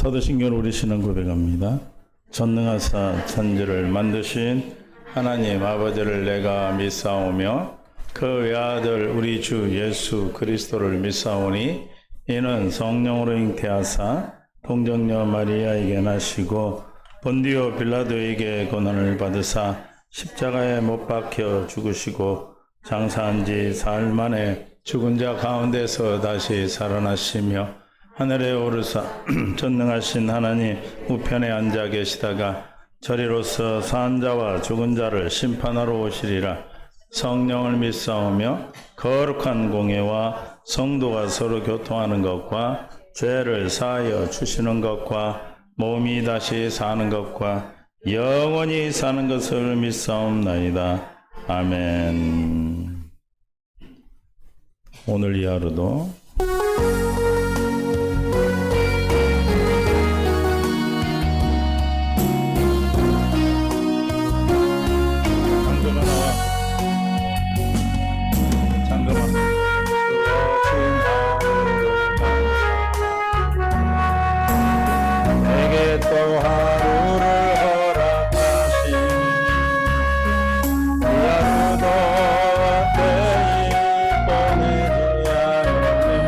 사도신경 우리 신앙 고백합니다. 전능하사 천지를 만드신 하나님 아버지를 내가 믿사오며 그 외아들 우리 주 예수 그리스도를 믿사오니 이는 성령으로 잉태하사 동정녀 마리아에게 나시고 본디오 빌라도에게 고난을 받으사 십자가에 못 박혀 죽으시고 장사한 지 사흘 만에 죽은 자 가운데서 다시 살아나시며 하늘에 오르사 전능하신 하나님 우편에 앉아 계시다가 저리로서 산 자와 죽은 자를 심판하러 오시리라. 성령을 믿사오며 거룩한 공예와 성도가 서로 교통하는 것과 죄를 사하여 주시는 것과 몸이 다시 사는 것과 영원히 사는 것을 믿사옵나이다. 아멘. 오늘 이 하루도 내게 또 하루를 허락하시니 이 하루도 때이 보내지 않으며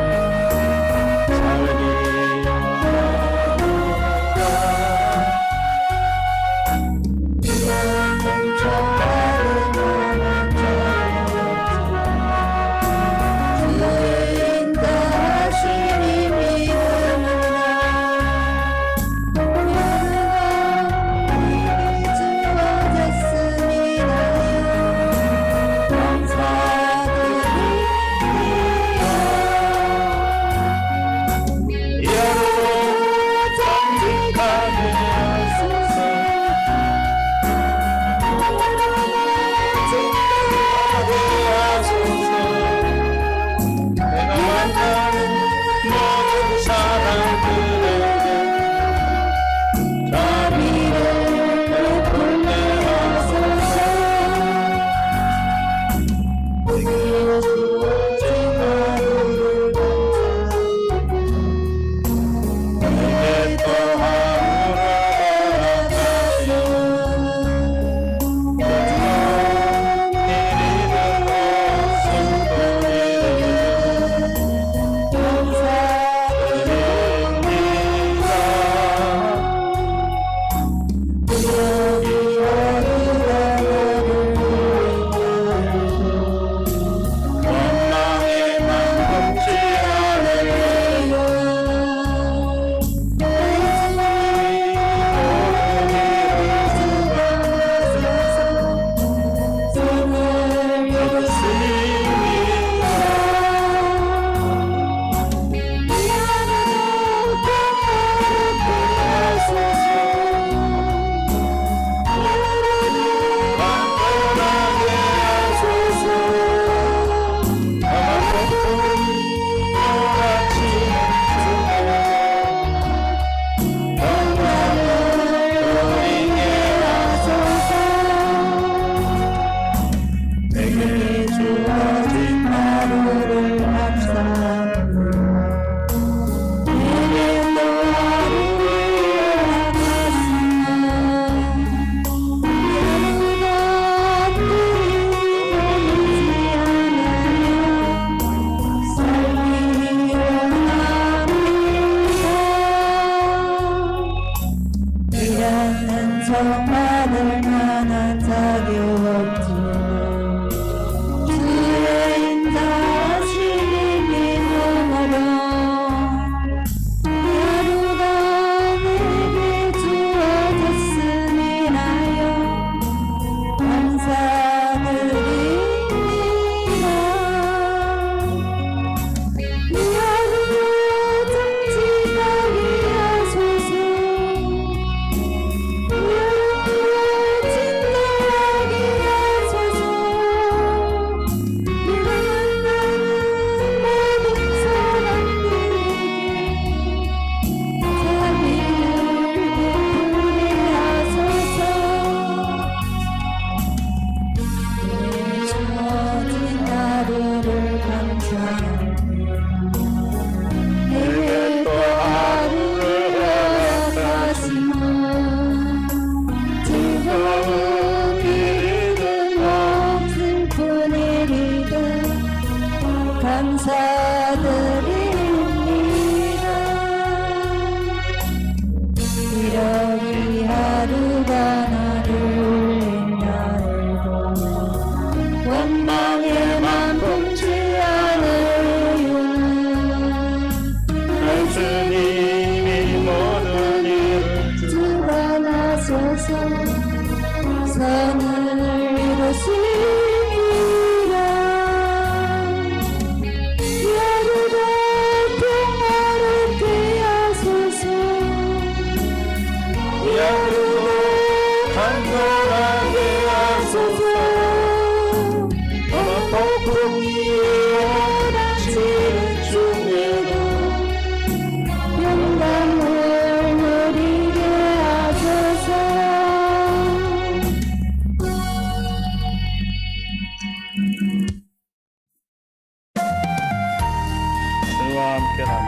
감사드립니다. 이러기 하루가 나를 인하여도 원망에만 품지 않으려 예수님이 모든 일을 주관하소서. 선을 이루시리라. 야루가 평화롭게 하소서. 야루도 강건하게 하소서. 폭풍이라 치는 중에도 영광을 누리게 하소서. 주와 함께라면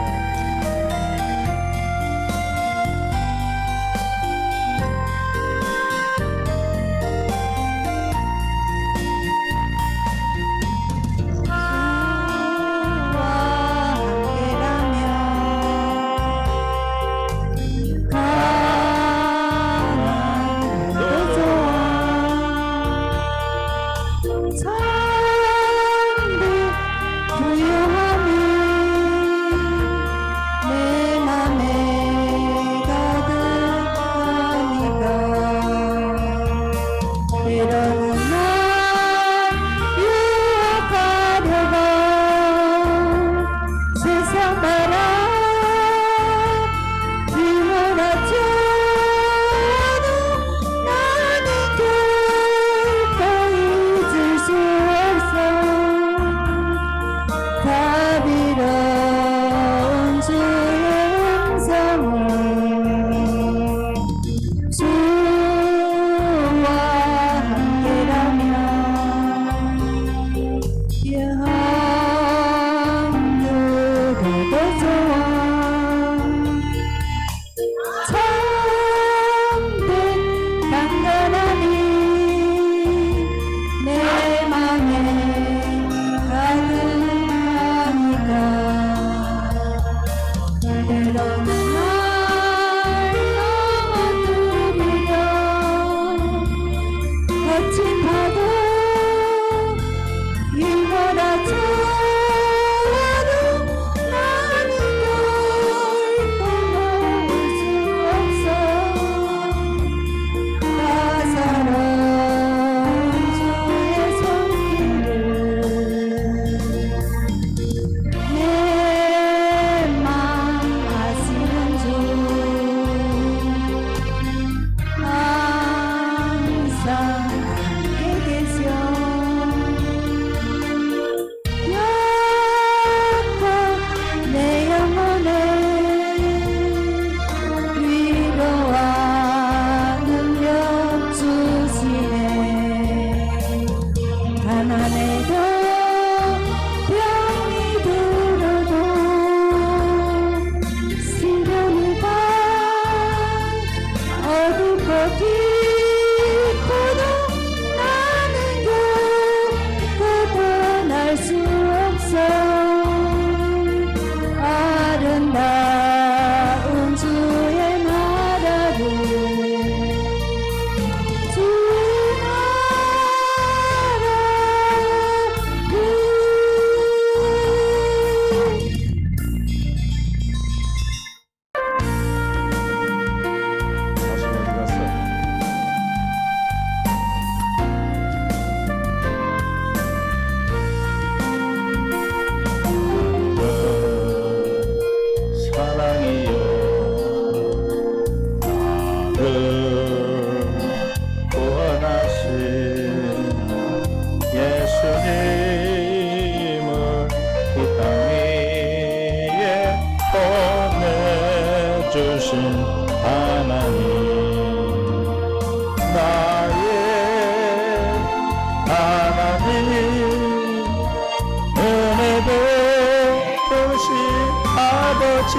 아버지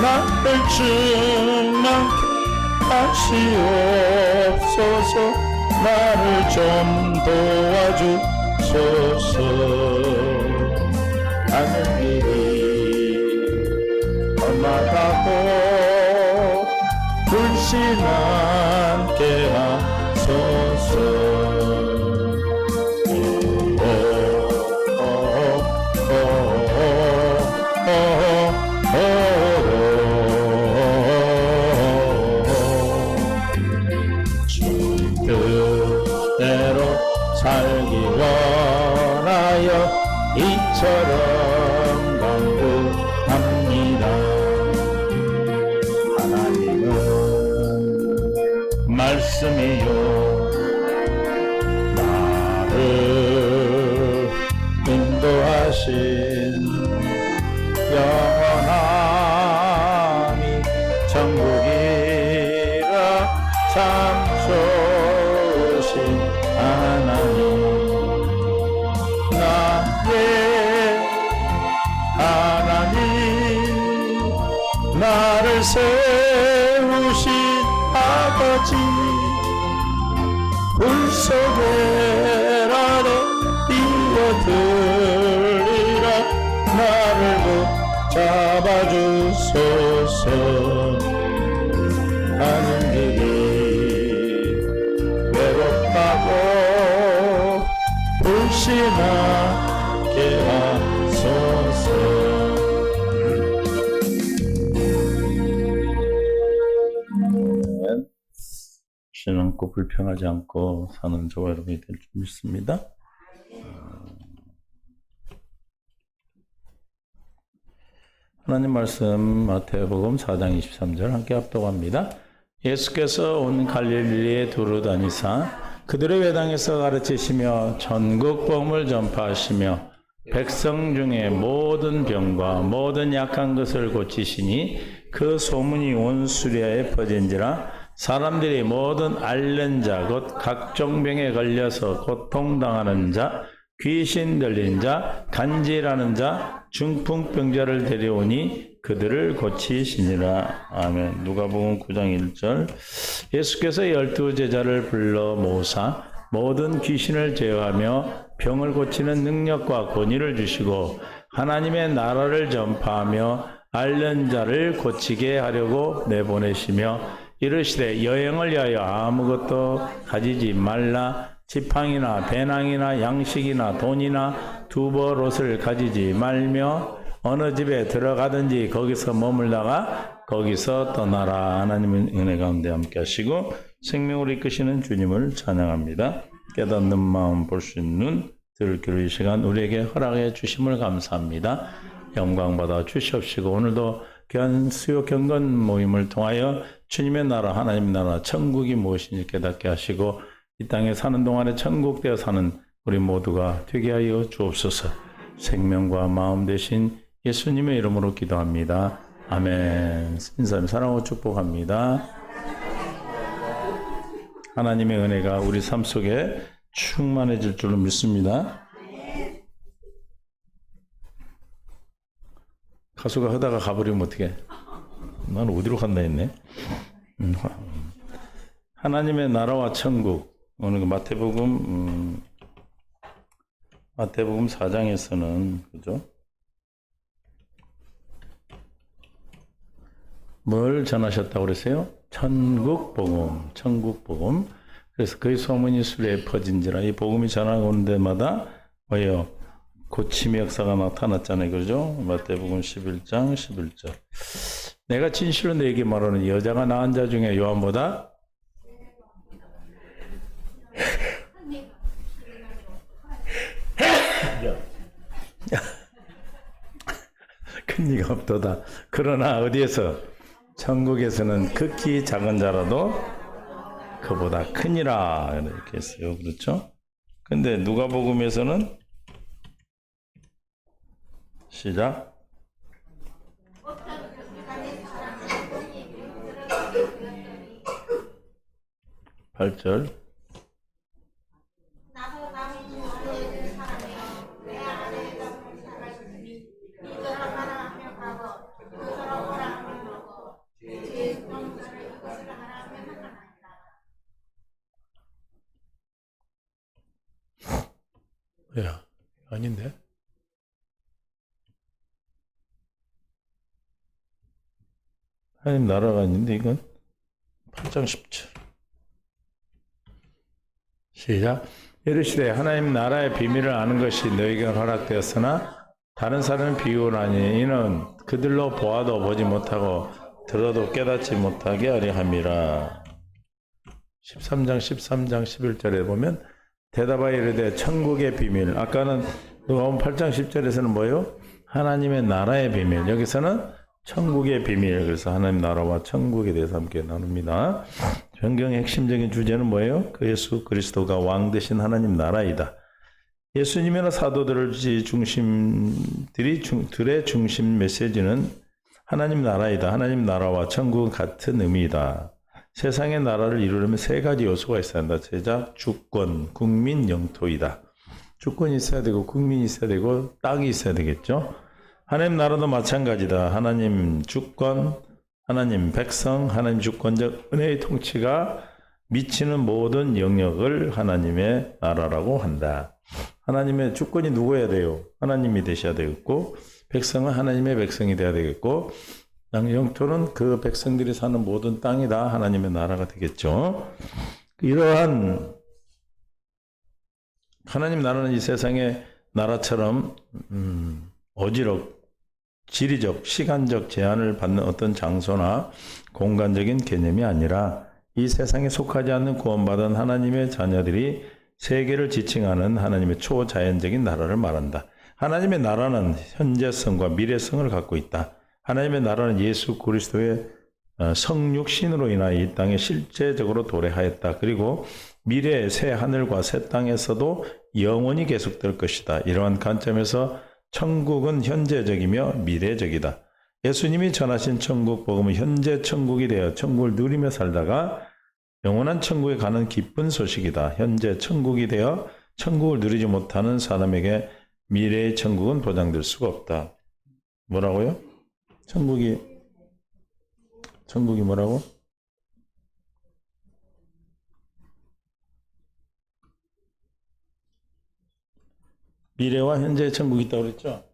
나를 충만케 하시옵소서. 나를 좀 주소서. 가는 길이 험하다고 불신함께 하소서. 뜻대로 살기 원하여 이처럼 간구합니다. 하나님은 말씀이요 나를 인도하신 영원함이 천국이라 참 좋으신 하나님. 나의 하나님 나를 세우신 아버지 불 속에라도 뛰어들리라 나를 붙잡아주소서. 가는 길이 외롭다고 불신하게 하소서. 신앙고 불평하지 않고 사는 저와 여러분이 될 줄 믿습니다. 하나님 말씀 마태복음 4장 23절 함께 합독합니다. 예수께서 온 갈릴리에 두루 다니사 그들의 회당에서 가르치시며 전국 복음을 전파하시며 백성 중에 모든 병과 모든 약한 것을 고치시니 그 소문이 온 수리아에 퍼진지라. 사람들이 모든 앓는 자 곧 각종 병에 걸려서 고통당하는 자 귀신 들린 자 간질하는 자 중풍병자를 데려오니 그들을 고치시니라. 아멘. 누가복음 9장 1절. 예수께서 12 제자를 불러 모사 모든 귀신을 제어하며 병을 고치는 능력과 권위를 주시고 하나님의 나라를 전파하며 앓는 자를 고치게 하려고 내보내시며 이르시되 여행을 위하여 아무것도 가지지 말라. 지팡이나 배낭이나 양식이나 돈이나 두벌 옷을 가지지 말며 어느 집에 들어가든지 거기서 머물다가 거기서 떠나라. 하나님의 은혜 가운데 함께 하시고 생명을 이끄시는 주님을 찬양합니다. 깨닫는 마음 볼 수 있는 들을 귀를 이 시간 우리에게 허락해 주심을 감사합니다. 영광 받아 주시옵시고 오늘도 귀한 수요 경건 모임을 통하여 주님의 나라 하나님의 나라 천국이 무엇인지 깨닫게 하시고 이 땅에 사는 동안에 천국 되어 사는 우리 모두가 되게 하여 주옵소서. 생명과 마음 되신 예수님의 이름으로 기도합니다. 아멘. 신사님 사랑하고 축복합니다. 하나님의 은혜가 우리 삶 속에 충만해질 줄로 믿습니다. 가수가 하다가 가버리면 어떡해? 난 어디로 간다 했네. 하나님의 나라와 천국. 오늘 마태복음 4장에서는 그죠? 뭘 전하셨다고 그랬어요? 천국 복음. 그래서 그의 소문이 수레에 퍼진지라. 이 복음이 전하고 데마다 뭐예요? 고침의 역사가 나타났잖아요. 그죠? 마태복음 11장 11절. 내가 진실로 너에게 말하는 여자가 낳은 자 중에 요한보다 큰 이가 없도다. 그러나 어디에서? 천국에서는 극히 작은 자라도 그보다 크니라. 이렇게 했어요. 그렇죠? 근데 누가복음에서는 시작. 8절. 뭐야? 아닌데? 하나님 나라가 있는데 이건 8장 10절. 시작. 이르시되 하나님 나라의 비밀을 아는 것이 너희에게 허락되었으나 다른 사람은 비유하니 이는 그들로 보아도 보지 못하고 들어도 깨닫지 못하게 하려 함이라. 13장 11절에 보면 대답하여 이르되 천국의 비밀. 아까는 누가복음 8장 10절에서는 뭐예요? 하나님의 나라의 비밀. 여기서는 천국의 비밀. 그래서 하나님 나라와 천국에 대해서 함께 나눕니다. 성경의 핵심적인 주제는 뭐예요? 그 예수 그리스도가 왕 되신 하나님 나라이다. 예수님이나 사도들의 중심 메시지는 하나님 나라이다. 하나님 나라와 천국은 같은 의미이다. 세상의 나라를 이루려면 세 가지 요소가 있어야 한다. 제작, 주권, 국민, 영토이다. 주권이 있어야 되고 국민이 있어야 되고 땅이 있어야 되겠죠. 하나님 나라도 마찬가지다. 하나님 주권, 하나님 백성, 하나님 주권적 은혜의 통치가 미치는 모든 영역을 하나님의 나라라고 한다. 하나님의 주권이 누구여야 돼요? 하나님이 되셔야 되겠고, 백성은 하나님의 백성이 되어야 되겠고, 영토는 그 백성들이 사는 모든 땅이 다 하나님의 나라가 되겠죠. 이러한 하나님 나라는 이 세상의 나라처럼 어지럽, 지리적, 시간적 제한을 받는 어떤 장소나 공간적인 개념이 아니라 이 세상에 속하지 않는 구원받은 하나님의 자녀들이 세계를 지칭하는 하나님의 초자연적인 나라를 말한다. 하나님의 나라는 현재성과 미래성을 갖고 있다. 하나님의 나라는 예수 그리스도의 성육신으로 인하여 이 땅에 실제적으로 도래하였다. 그리고 미래의 새 하늘과 새 땅에서도 영원히 계속될 것이다. 이러한 관점에서 천국은 현재적이며 미래적이다. 예수님이 전하신 천국 복음은 현재 천국이 되어 천국을 누리며 살다가 영원한 천국에 가는 기쁜 소식이다. 현재 천국이 되어 천국을 누리지 못하는 사람에게 미래의 천국은 보장될 수가 없다. 뭐라고요? 천국이 뭐라고? 미래와 현재의 천국이 있다고 그랬죠?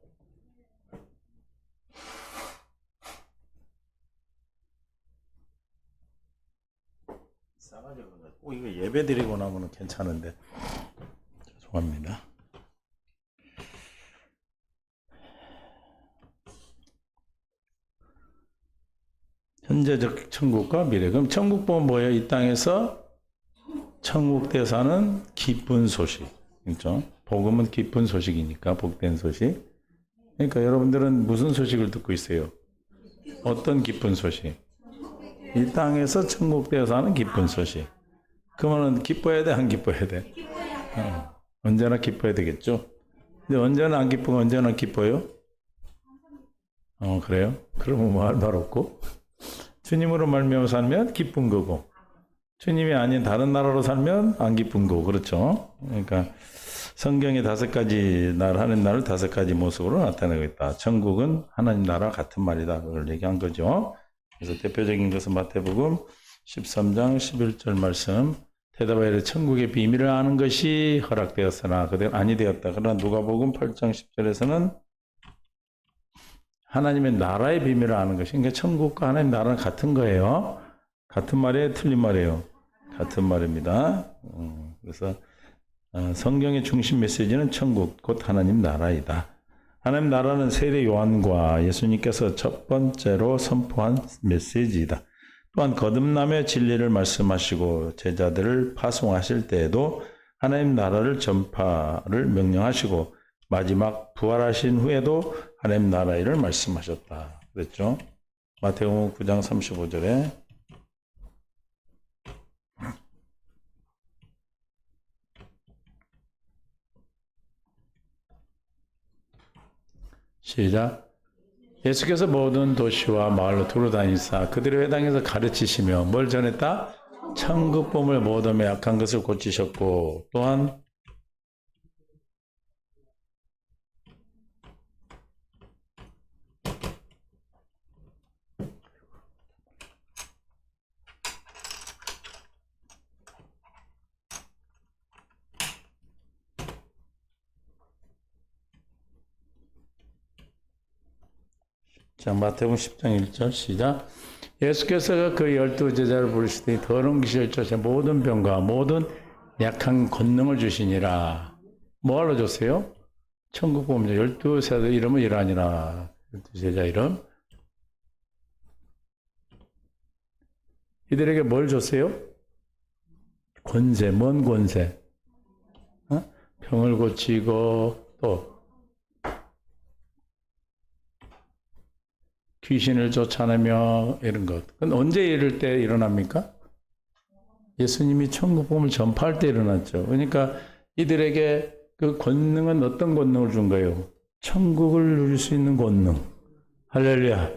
싸가지 없는 거. 꼭 이거 예배 드리고 나면 괜찮은데. 죄송합니다. 현재적 천국과 미래. 그럼 천국 보면 뭐예요? 이 땅에서 천국대 사는 기쁜 소식. 그렇죠? 복음은 기쁜 소식이니까 복된 소식. 그러니까 여러분들은 무슨 소식을 듣고 있어요? 어떤 기쁜 소식? 이 땅에서 천국대 사는 기쁜 소식. 그러면 기뻐야 돼? 안 기뻐야 돼? 언제나 기뻐야 되겠죠? 근데 언제나 안 기쁘고 언제나 기뻐요? 그래요? 그러면 뭐 할 말 없고. 주님으로 말미암아 살면 기쁜 거고 주님이 아닌 다른 나라로 살면 안 기쁜 거고 그렇죠. 그러니까 성경의 5가지 날 하는 날을 5가지 모습으로 나타내고 있다. 천국은 하나님 나라 같은 말이다. 그걸 얘기한 거죠. 그래서 대표적인 것은 마태복음 13장 11절 말씀 대답하여 천국의 비밀을 아는 것이 허락되었으나 그대로 아니 되었다. 그러나 누가복음 8장 10절에서는 하나님의 나라의 비밀을 아는 것이, 그러니까 천국과 하나님 나라는 같은 거예요. 같은 말이에요? 틀린 말이에요? 같은 말입니다. 그래서 성경의 중심 메시지는 천국, 곧 하나님 나라이다. 하나님 나라는 세례 요한과 예수님께서 첫 번째로 선포한 메시지이다. 또한 거듭남의 진리를 말씀하시고 제자들을 파송하실 때에도 하나님 나라를 전파를 명령하시고 마지막 부활하신 후에도 하나님 나라 일을 말씀하셨다. 그랬죠? 마태복음 9장 35절에 시작. 예수께서 모든 도시와 마을로 두루다니사 그들의 회당에서 가르치시며 뭘 전했다? 천국복음을 모둠에 악한 것을 고치셨고 또한 자, 마태복음 10장 1절 시작. 예수께서 그 12제자를 부르시더니 더러운 귀신을 쫓아 모든 병과 모든 약한 권능을 주시니라. 뭐하러 줬어요? 천국 보면 12제자 이름은 이러하니라. 12제자 이름. 이들에게 뭘 줬어요? 권세, 뭔 권세? 병을 고치고 또 귀신을 쫓아내며 이런 것. 그건 언제 이럴 때 일어납니까? 예수님이 천국 복음을 전파할 때 일어났죠. 그러니까 이들에게 그 권능은 어떤 권능을 준 거예요? 천국을 누릴 수 있는 권능. 할렐루야.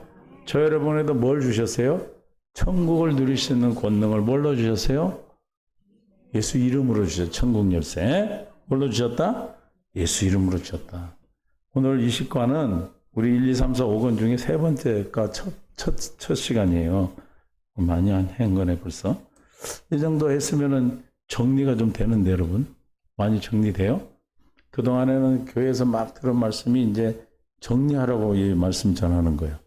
저 여러분에도 뭘 주셨어요? 천국을 누릴 수 있는 권능을 뭘로 주셨어요? 예수 이름으로 주셨어요. 천국 열쇠. 뭘로 주셨다? 예수 이름으로 주셨다. 오늘 이 식과는 우리 1, 2, 3, 4, 5권 중에 세 번째가 첫 시간이에요. 많이 한 거네 벌써. 이 정도 했으면은 정리가 좀 되는데 여러분. 많이 정리돼요? 그동안에는 교회에서 막 들은 말씀이 이제 정리하라고 이 말씀 전하는 거예요.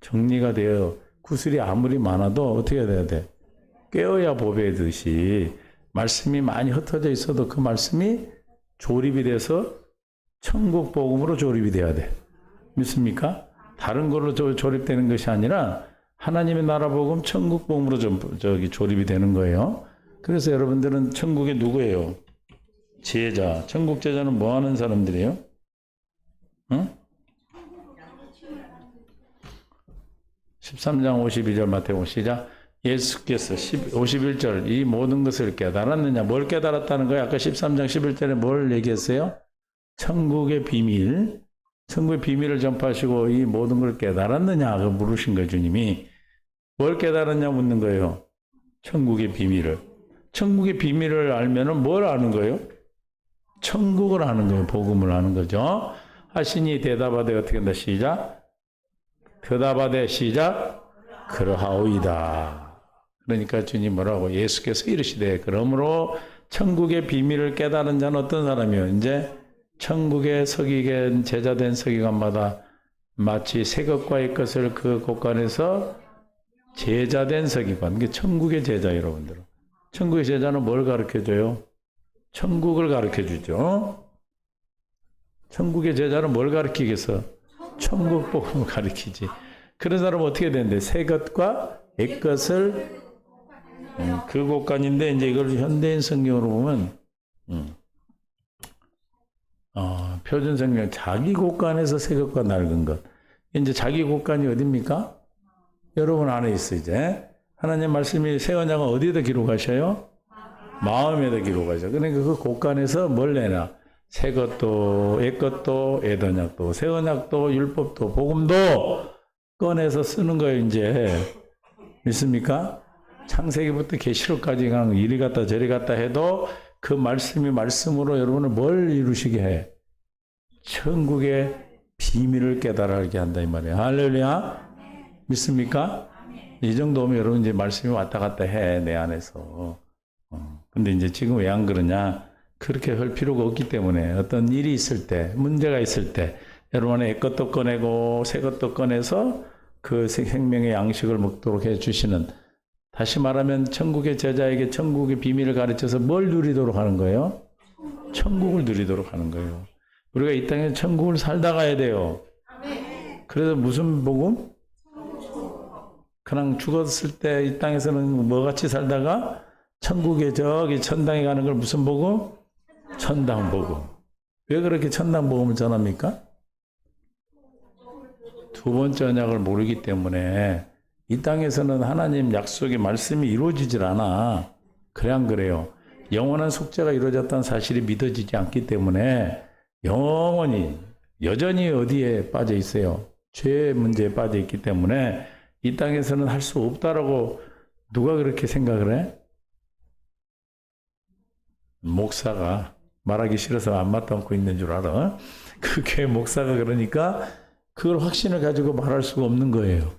정리가 되어 구슬이 아무리 많아도 어떻게 해야 돼? 깨어야 보배듯이 말씀이 많이 흩어져 있어도 그 말씀이 조립이 돼서 천국 복음으로 조립이 돼야 돼. 믿습니까? 다른 걸로 조립되는 것이 아니라 하나님의 나라 복음, 천국 복음으로 조립이 되는 거예요. 그래서 여러분들은 천국에 누구예요? 제자. 천국 제자는 뭐 하는 사람들이에요? 응? 13장 52절 마태복음 시작. 예수께서 51절 이 모든 것을 깨달았느냐? 뭘 깨달았다는 거예요? 아까 13장 11절에 뭘 얘기했어요? 천국의 비밀. 천국의 비밀을 전파하시고 이 모든 걸 깨달았느냐? 그 물으신 거예요, 주님이. 뭘 깨달았냐 묻는 거예요. 천국의 비밀을. 천국의 비밀을 알면은 뭘 아는 거예요? 천국을 아는 거예요. 복음을 아는 거죠. 하시니 대답하되 어떻게 한다? 시작. 대답하되 시작. 그러하오이다. 그러니까 주님 뭐라고? 예수께서 이르시되 그러므로 천국의 비밀을 깨달은 자는 어떤 사람이요? 이제 천국에 서기된 제자된 서기관마다 마치 새 것과 옛 것을 그 곳간에서 제자된 서기관, 이게 천국의 제자 여러분들. 천국의 제자는 뭘 가르쳐줘요? 천국을 가르쳐주죠. 천국의 제자는 뭘 가르치겠어? 천국 복음을 가르치지. 그런 사람은 어떻게 되는데? 새 것과 옛 것을 그 곳간인데 이제 이걸 현대인 성경으로 보면 표준 성경 자기 곳간에서 새 것과 낡은 것. 이제 자기 곳간이 어디입니까? 여러분 안에 있어 이제. 하나님 말씀이 새 언약은 어디에다 기록하셔요? 마음에다 기록하셔. 그러니까 그 곳간에서 뭘 내나? 새 것도 옛 것도 옛 언약도 새 언약도 율법도 복음도 꺼내서 쓰는 거예요 이제. 믿습니까? 창세기부터 계시록까지 그냥 이리 갔다 저리 갔다 해도 그 말씀이 말씀으로 여러분을 뭘 이루시게 해? 천국의 비밀을 깨달게 한다 이 말이에요. 할렐루야. 믿습니까? 이 정도면 여러분 이제 말씀이 왔다 갔다 해 내 안에서. 근데 이제 지금 왜 안 그러냐? 그렇게 할 필요가 없기 때문에 어떤 일이 있을 때, 문제가 있을 때 여러분의 옛 것도 꺼내고 새 것도 꺼내서 그 생명의 양식을 먹도록 해주시는, 다시 말하면 천국의 제자에게 천국의 비밀을 가르쳐서 뭘 누리도록 하는 거예요? 천국을 누리도록 하는 거예요. 우리가 이 땅에 천국을 살다 가야 돼요. 그래서 무슨 복음? 그냥 죽었을 때 이 땅에서는 뭐같이 살다가 천국에 저기 천당에 가는 걸 무슨 복음? 천당 복음. 왜 그렇게 천당 복음을 전합니까? 두 번째 언약을 모르기 때문에 이 땅에서는 하나님 약속의 말씀이 이루어지질 않아. 그래 안 그래요? 영원한 속죄가 이루어졌다는 사실이 믿어지지 않기 때문에 영원히 여전히 어디에 빠져 있어요? 죄의 문제에 빠져 있기 때문에 이 땅에서는 할 수 없다라고 누가 그렇게 생각을 해? 목사가 말하기 싫어서 안 맞담고 있는 줄 알아. 그 교회 목사가 그러니까 그걸 확신을 가지고 말할 수가 없는 거예요.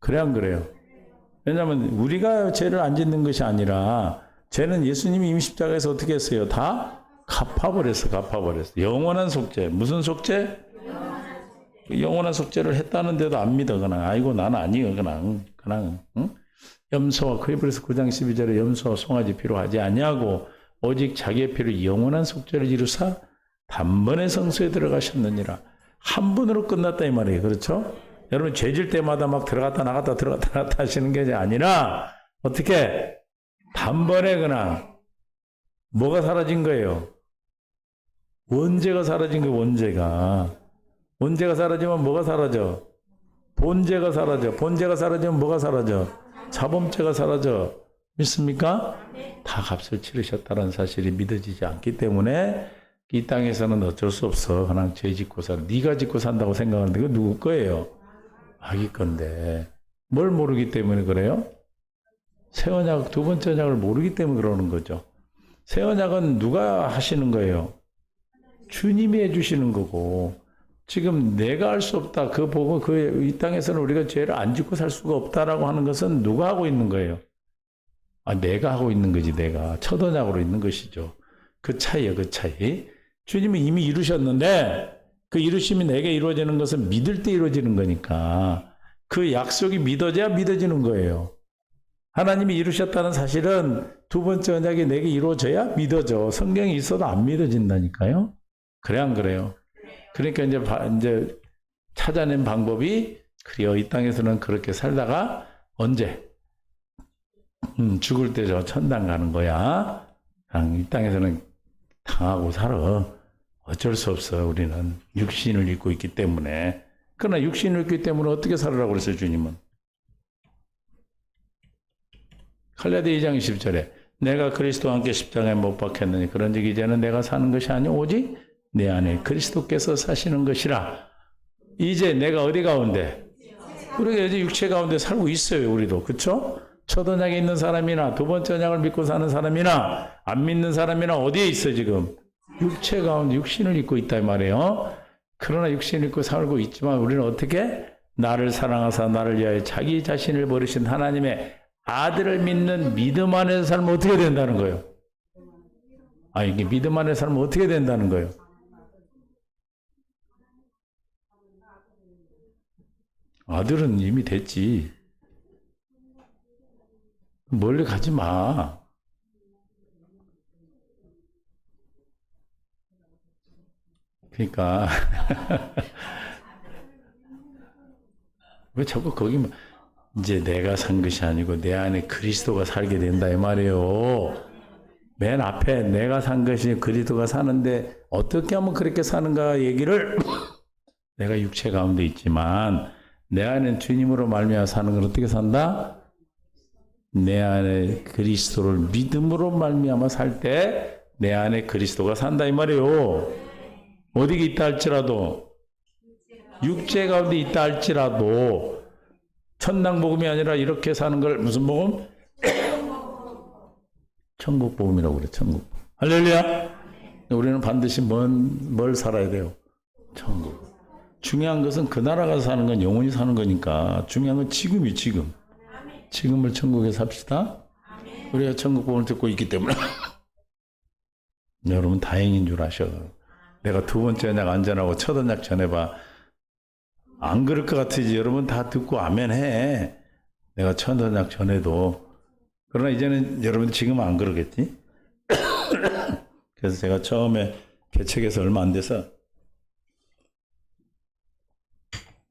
그래 안 그래요? 왜냐하면 우리가 죄를 안 짓는 것이 아니라 죄는 예수님이 이미 십자가에서 어떻게 했어요? 다 갚아버렸어. 영원한 속죄. 무슨 속죄? 영원한 속죄를 했다는데도 안 믿어. 그냥 아이고 난 아니요. 그냥 응? 염소와 그리브리서 9장 12절에 염소와 송아지 피로 하지 아니하고 오직 자기의 피로 영원한 속죄를 이루사 단번에 성소에 들어가셨느니라. 한 번으로 끝났다 이 말이에요. 그렇죠? 여러분 죄질 때마다 막 들어갔다 나갔다 들어갔다 나갔다 하시는 게 아니라 어떻게 단번에 그냥 뭐가 사라진 거예요? 원죄가 사라진 거예요. 원죄가 사라지면 뭐가 사라져? 본죄가 사라져. 본죄가 사라지면 뭐가 사라져? 자범죄가 사라져. 믿습니까? 다 값을 치르셨다는 사실이 믿어지지 않기 때문에 이 땅에서는 어쩔 수 없어. 그냥 죄 짓고 살아. 네가 짓고 산다고 생각하는데 그거 누구 거예요? 자기 건데. 뭘 모르기 때문에 그래요? 새 언약, 두 번째 언약을 모르기 때문에 그러는 거죠. 새 언약은 누가 하시는 거예요? 주님이 해주시는 거고, 지금 내가 할 수 없다. 그 보고 이 땅에서는 우리가 죄를 안 짓고 살 수가 없다라고 하는 것은 누가 하고 있는 거예요? 내가 하고 있는 거지, 내가. 첫 언약으로 있는 것이죠. 그 차이예요, 그 차이. 주님이 이미 이루셨는데, 그 이루심이 내게 이루어지는 것은 믿을 때 이루어지는 거니까, 그 약속이 믿어져야 믿어지는 거예요. 하나님이 이루셨다는 사실은 두 번째 언약이 내게 이루어져야 믿어져. 성경이 있어도 안 믿어진다니까요. 그래 안 그래요? 그러니까 이제 찾아낸 방법이 그래요. 이 땅에서는 그렇게 살다가 언제 죽을 때 저 천당 가는 거야. 이 땅에서는 당하고 살아. 어쩔 수 없어. 우리는 육신을 입고 있기 때문에. 그러나 육신을 입기 때문에 어떻게 살으라고 그랬어요, 주님은? 갈라디아 2장 20절에 내가 그리스도와 함께 십자가에 못 박혔느니 그런즉 이제는 내가 사는 것이 아니오 오직 내 안에 그리스도께서 사시는 것이라. 이제 내가 어디 가운데? 우리가 이제 육체 가운데 살고 있어요. 우리도. 그렇죠? 첫 언약에 있는 사람이나 두 번째 언약을 믿고 사는 사람이나 안 믿는 사람이나 어디에 있어 지금? 육체 가운데 육신을 입고 있다 이 말이에요. 그러나 육신을 입고 살고 있지만 우리는 어떻게? 나를 사랑하사 나를 위하여 자기 자신을 버리신 하나님의 아들을 믿는 믿음 안에서 살면 어떻게 된다는 거예요? 이게 믿음 안에서 살면 어떻게 된다는 거예요? 아들은 이미 됐지. 멀리 가지 마. 그러니까 왜 자꾸 거기만 이제 내가 산 것이 아니고 내 안에 그리스도가 살게 된다 이 말이에요. 맨 앞에 내가 산 것이 그리스도가 사는데 어떻게 하면 그렇게 사는가 얘기를 내가 육체 가운데 있지만 내 안에 주님으로 말미암아 사는 건 어떻게 산다? 내 안에 그리스도를 믿음으로 말미암아 살 때 내 안에 그리스도가 산다 이 말이에요. 어디에 있다 할지라도 육체 가운데 있다 할지라도 천당 복음이 아니라 이렇게 사는 걸 무슨 복음? 천국 복음이라고 그래. 천국. 할렐루야. 우리는 반드시 뭘 살아야 돼요? 천국. 중요한 것은 그 나라 가서 사는 건 영원히 사는 거니까 중요한 건 지금이 지금. 지금을 천국에 삽시다. 우리가 천국 복음을 듣고 있기 때문에 여러분 다행인 줄 아셔. 내가 두 번째 언약 안전하고 첫 언약 전해봐. 안 그럴 것 같으지. 여러분 다 듣고 아멘 해. 내가 첫 언약 전해도. 그러나 이제는 여러분 지금은 안 그러겠지? 그래서 제가 처음에 개척해서 얼마 안 돼서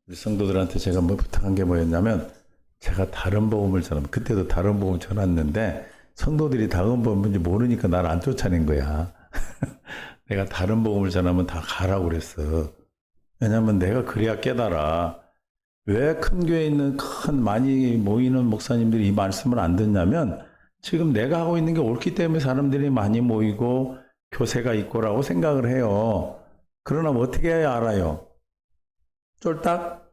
우리 성도들한테 제가 부탁한 게 뭐였냐면 제가 다른 복음을 그때도 다른 복음을 전했는데 성도들이 다른 복음인지 모르니까 나를 안 쫓아낸 거야. 내가 다른 복음을 전하면 다 가라고 그랬어. 왜냐면 내가 그래야 깨달아. 왜 큰 교회에 있는 많이 모이는 목사님들이 이 말씀을 안 듣냐면 지금 내가 하고 있는 게 옳기 때문에 사람들이 많이 모이고 교세가 있고라고 생각을 해요. 그러나 어떻게 해야 알아요? 쫄딱?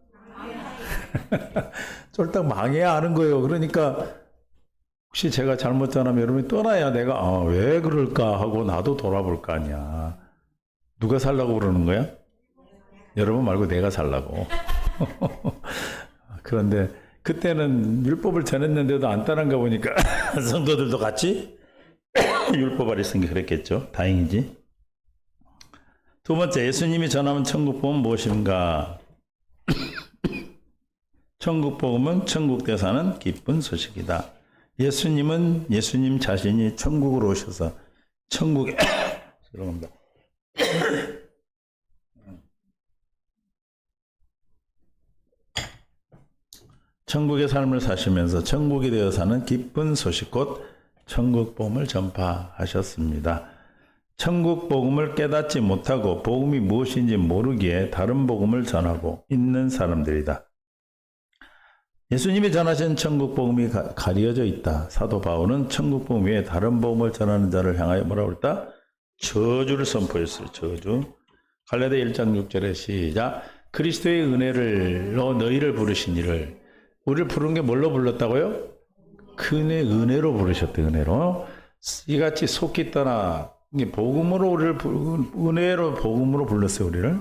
쫄딱 망해야 아는 거예요. 그러니까 혹시 제가 잘못 전하면 여러분이 떠나야 내가 왜 그럴까 하고 나도 돌아볼 거 아니야. 누가 살라고 그러는 거야? 여러분 말고 내가 살라고. 그런데 그때는 율법을 전했는데도 안 따른가 보니까 성도들도 같이 율법 아래 쓴 게 그랬겠죠. 다행이지. 두 번째, 예수님이 전하는 천국 복음은 무엇인가? 천국 복음은 천국 대 사는 기쁜 소식이다. 예수님은 예수님 자신이 천국으로 오셔서 천국에 죄송합니다. 천국의 삶을 사시면서 천국이 되어 사는 기쁜 소식 곧 천국 복음을 전파하셨습니다. 천국 복음을 깨닫지 못하고 복음이 무엇인지 모르기에 다른 복음을 전하고 있는 사람들이다. 예수님이 전하신 천국 복음이 가려져 있다. 사도 바울은 천국 복음 외에 다른 복음을 전하는 자를 향하여 뭐라고 그랬다? 저주를 선포했어요. 저주. 갈라디아 1장 6절에 시작. 그리스도의 은혜로 너희를 부르신 이를 우리를 부른 게 뭘로 불렀다고요? 그의 은혜로 부르셨대. 은혜로. 이같이 속히 떠나 복음으로 우리를 은혜로 복음으로 불렀어요. 우리를.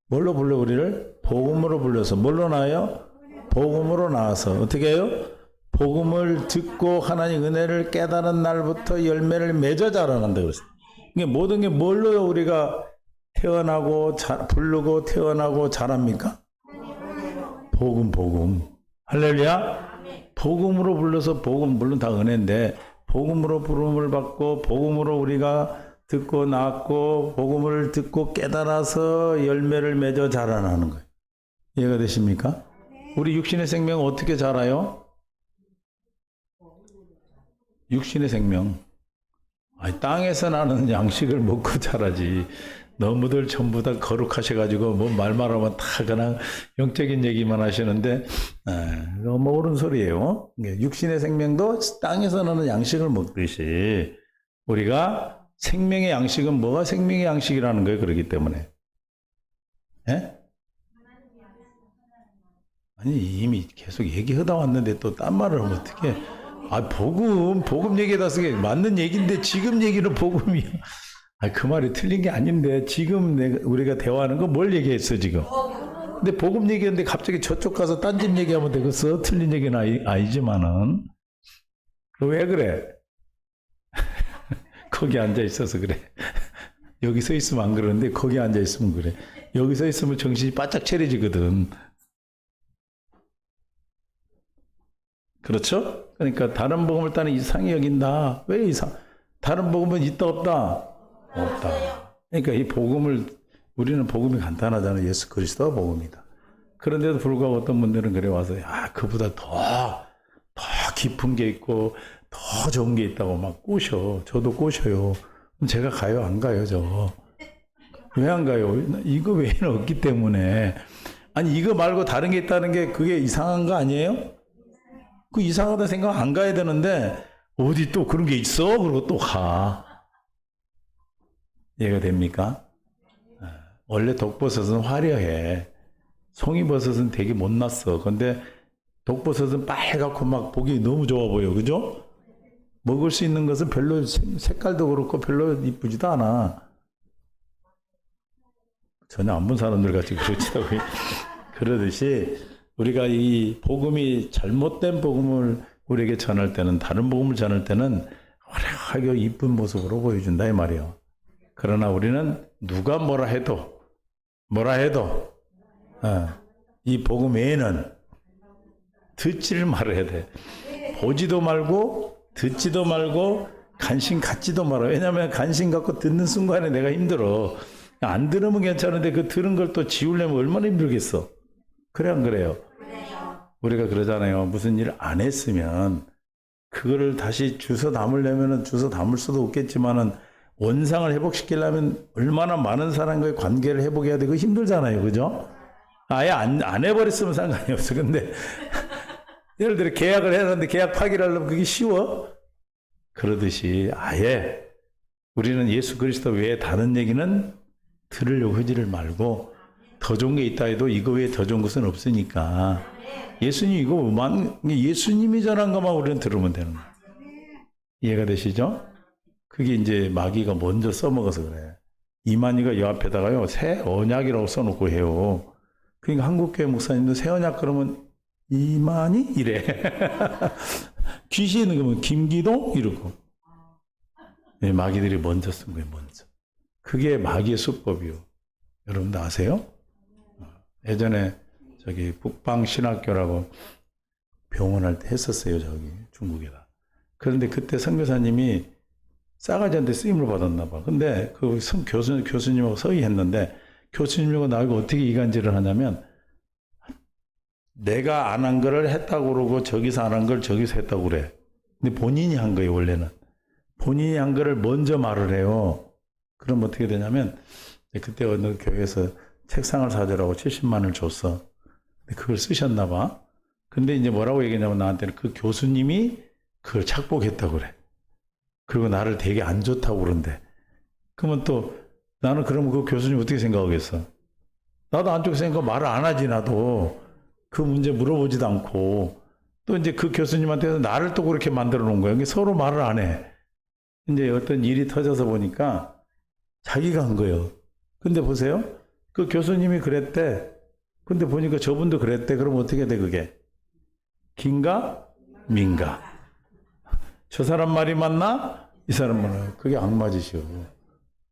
뭘로 불러 우리를? 복음으로 불러서 뭘로 나와요? 복음으로 나와서 어떻게 해요? 복음을 듣고 하나님 은혜를 깨달은 날부터 열매를 맺어 자라난다 그랬어요. 이게 모든 게 뭘로 우리가 태어나고 부르고 태어나고 자랍니까? 복음. 할렐루야. 복음으로 불러서 복음 물론 다 은혜인데 복음으로 부름을 받고 복음으로 우리가 듣고 낳고 복음을 듣고 깨달아서 열매를 맺어 자라나는 거예요. 이해가 되십니까? 우리 육신의 생명은 어떻게 자라요? 육신의 생명. 아니, 땅에서 나는 양식을 먹고 자라지. 너무들 전부 다 거룩하셔가지고 뭐 말만 하면 다 그냥 영적인 얘기만 하시는데 너무 옳은 소리예요. 육신의 생명도 땅에서 나는 양식을 먹듯이 우리가 생명의 양식은 뭐가 생명의 양식이라는 거예요. 그렇기 때문에. 예? 아니 이미 계속 얘기하다 왔는데 또 딴 말을 하면 어떡해. 아 복음 얘기에다 쓰게 맞는 얘기인데 지금 얘기는 복음이야. 아 그 말이 틀린 게 아닌데 지금 우리가 대화하는 거 뭘 얘기했어 지금. 근데 복음 얘기했는데 갑자기 저쪽 가서 딴 집 얘기하면 되겠어. 틀린 얘기는 아니지만은. 왜 그래? 거기 앉아 있어서 그래. 여기 서 있으면 안 그러는데 거기 앉아 있으면 그래. 여기 서 있으면 정신이 바짝 차려지거든. 그렇죠? 그러니까 다른 복음을 따는 이상히 여긴다. 왜 이상? 다른 복음은 있다 없다? 없다. 그러니까 이 복음을 우리는 복음이 간단하잖아요. 예수 그리스도가 복음이다. 그런데도 불구하고 어떤 분들은 그래 와서 그보다 더 깊은 게 있고 더 좋은 게 있다고 막 꼬셔. 저도 꼬셔요. 그럼 제가 가요? 안 가요? 저. 왜 안 가요? 이거 외에는 없기 때문에. 아니 이거 말고 다른 게 있다는 게 그게 이상한 거 아니에요? 그 이상하다 생각 안 가야 되는데 어디 또 그런 게 있어? 그러고 또 가. 이해가 됩니까? 원래 독버섯은 화려해. 송이버섯은 되게 못났어. 근데 독버섯은 빨갛고 막 보기 너무 좋아 보여. 그죠? 먹을 수 있는 것은 별로 색깔도 그렇고 별로 이쁘지도 않아. 전혀 안 본 사람들 같이 그렇지다고 그러듯이 우리가 이 복음이 잘못된 복음을 우리에게 전할 때는 다른 복음을 전할 때는 화려하게 이쁜 모습으로 보여준다 이 말이에요. 그러나 우리는 누가 뭐라 해도 이 복음 외에는 듣지를 말아야 돼. 보지도 말고 듣지도 말고 관심 갖지도 말아. 왜냐하면 관심 갖고 듣는 순간에 내가 힘들어. 안 들으면 괜찮은데 그 들은 걸 또 지우려면 얼마나 힘들겠어. 그래 안 그래요? 우리가 그러잖아요. 무슨 일 안 했으면 그거를 다시 주워 담으려면 주워 담을 수도 없겠지만은 원상을 회복시키려면 얼마나 많은 사람과의 관계를 회복해야 되고 힘들잖아요. 그죠? 아예 안 해버렸으면 상관이 없어. 근데 예를 들어 계약을 해놨는데 계약 파기를 하려면 그게 쉬워? 그러듯이 아예 우리는 예수 그리스도 외에 다른 얘기는 들으려고 하지를 말고 더 좋은 게 있다 해도 이거 외에 더 좋은 것은 없으니까 예수님 예수님이 전한 것만 우리는 들으면 되는 거예요. 이해가 되시죠? 그게 이제 마귀가 먼저 써먹어서 그래. 이만희가 여 앞에다가요 새 언약이라고 써놓고 해요. 그러니까 한국교회 목사님도 새 언약 그러면 이만희 이래. 귀신은 그러면 김기동 이러고. 네, 마귀들이 먼저 쓴 거예요. 먼저. 그게 마귀의 수법이요. 여러분도 아세요? 예전에 저기 북방신학교라고 병원할 때 했었어요. 저기 중국에다. 그런데 그때 선교사님이 싸가지한테 쓰임을 받았나 봐. 근데 그 교수님하고 서의했는데 교수님하고 나하고 어떻게 이간질을 하냐면 내가 안 한 거를 했다고 그러고 저기서 안 한 걸 저기서 했다고 그래. 근데 본인이 한 거예요, 원래는. 본인이 한 거를 먼저 말을 해요. 그럼 어떻게 되냐면 그때 어느 교회에서 책상을 사주라고 70만 원을 줬어. 근데 그걸 쓰셨나 봐. 근데 이제 뭐라고 얘기했냐면 나한테는 그 교수님이 그걸 착복했다고 그래. 그리고 나를 되게 안 좋다고 그런대. 그러면 또 나는 그러면 그 교수님 어떻게 생각하겠어? 나도 안 좋게 생각하고 말을 안 하지 나도. 그 문제 물어보지도 않고. 또 이제 그 교수님한테서 나를 또 그렇게 만들어 놓은 거야. 서로 말을 안 해. 이제 어떤 일이 터져서 보니까 자기가 한 거예요. 근데 보세요. 그 교수님이 그랬대. 근데 보니까 저분도 그랬대. 그럼 어떻게 돼 그게? 긴가? 민가? 저 사람 말이 맞나? 이 사람 말은 그게 악마짓이요.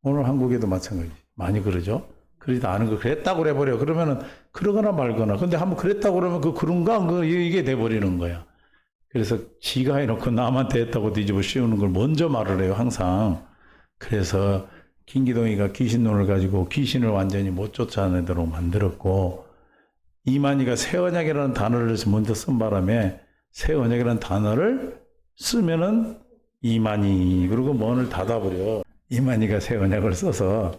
오늘 한국에도 마찬가지. 많이 그러죠. 그러지도 않은 거 그랬다고 그래버려. 그러면은 그러거나 말거나. 근데 한번 그랬다고 그러면 그 그런가? 이게 돼버리는 거야. 그래서 지가 해놓고 남한테 했다고 뒤집어 씌우는 걸 먼저 말을 해요. 항상. 그래서 김기동이가 귀신론을 가지고 귀신을 완전히 못 쫓아내도록 만들었고 이만희가 새언약이라는 단어를 먼저 쓴 바람에 새언약이라는 단어를 쓰면은 이만희 그리고 문을 닫아버려. 이만희가 새언약을 써서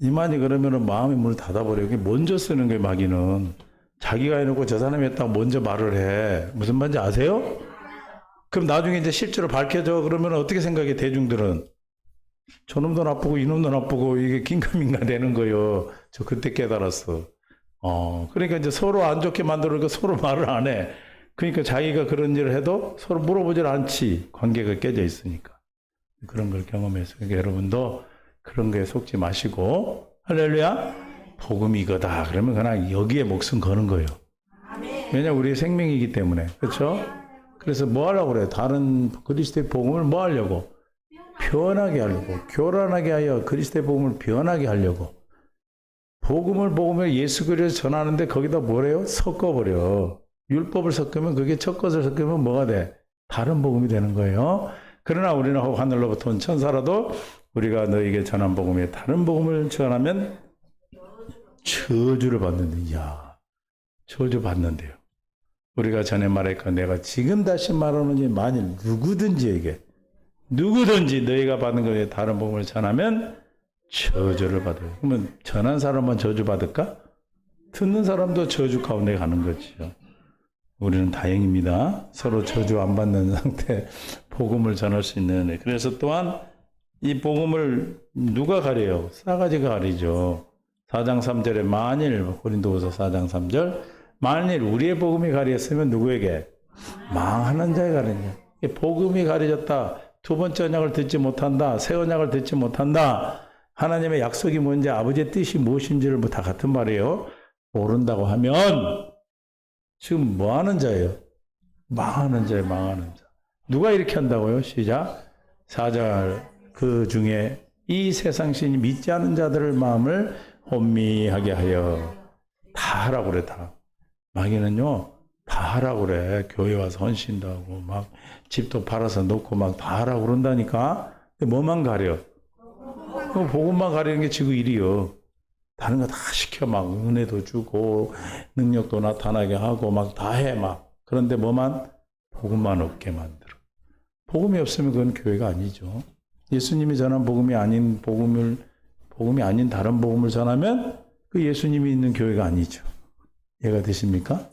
이만희 그러면은 마음의 문을 닫아버려. 이게 먼저 쓰는 거예요. 마귀는. 자기가 해놓고 저 사람이 했다고 먼저 말을 해. 무슨 말인지 아세요? 그럼 나중에 이제 실제로 밝혀져. 그러면 어떻게 생각해 대중들은? 저놈도 나쁘고 이놈도 나쁘고 이게 긴가민가 되는 거예요. 저 그때 깨달았어. 그러니까 이제 서로 안 좋게 만들어서 서로 말을 안 해. 그러니까 자기가 그런 일을 해도 서로 물어보질 않지. 관계가 깨져 있으니까. 그런 걸 경험해서 그러니까 여러분도 그런 거에 속지 마시고 할렐루야. 복음이 이거다. 그러면 그냥 여기에 목숨 거는 거예요. 왜냐하면 우리의 생명이기 때문에. 그렇죠? 그래서 뭐 하려고 그래요? 다른 그리스도의 복음을 뭐 하려고? 변하게 하려고. 교란하게 하여 그리스도의 복음을 변하게 하려고. 복음을 먹으면 예수 그리스도 전하는데 거기다 뭐래요? 섞어버려. 율법을 섞으면 그게 첫 것을 섞으면 뭐가 돼? 다른 복음이 되는 거예요. 그러나 우리는 하늘로부터 온 천사라도 우리가 너에게 전한 복음에 다른 복음을 전하면 저주를 받는데, 이야, 저주 받는데요. 우리가 전에 말했고 내가 지금 다시 말하노니 만일 누구든지 너희가 받은 것에 다른 복음을 전하면 저주를 받아요. 그러면 전한 사람만 저주 받을까? 듣는 사람도 저주 가운데 가는 거죠. 우리는 다행입니다. 서로 저주 안 받는 상태 복음을 전할 수 있는. 그래서 또한 이 복음을 누가 가려요? 싸가지가 가리죠. 4장 3절에 만일 고린도후서 4장 3절 만일 우리의 복음이 가렸으면 누구에게? 망하는 자에 가리냐. 복음이 가려졌다. 두 번째 언약을 듣지 못한다. 새 언약을 듣지 못한다. 하나님의 약속이 뭔지 아버지의 뜻이 무엇인지를 다 같은 말이에요. 모른다고 하면 지금 뭐 하는 자예요? 망하는 자예요. 망하는 자. 누가 이렇게 한다고요? 시작. 4절 그 중에 이 세상 신이 믿지 않는 자들의 마음을 혼미하게 하여 다 하라고 그래. 다. 마귀는요. 다 하라고 그래. 교회 와서 헌신도 하고 막 집도 팔아서 놓고 막 다 하라고 그런다니까. 근데 뭐만 가려? 복음만 가리는 게 지구 일이요. 다른 거 다 시켜 막 은혜도 주고 능력도 나타나게 하고 막 다 해 막. 그런데 뭐만? 복음만 없게 만들어. 복음이 없으면 그건 교회가 아니죠. 예수님이 전한 복음이 아닌 다른 복음을 전하면 그 예수님이 있는 교회가 아니죠. 이해가 되십니까?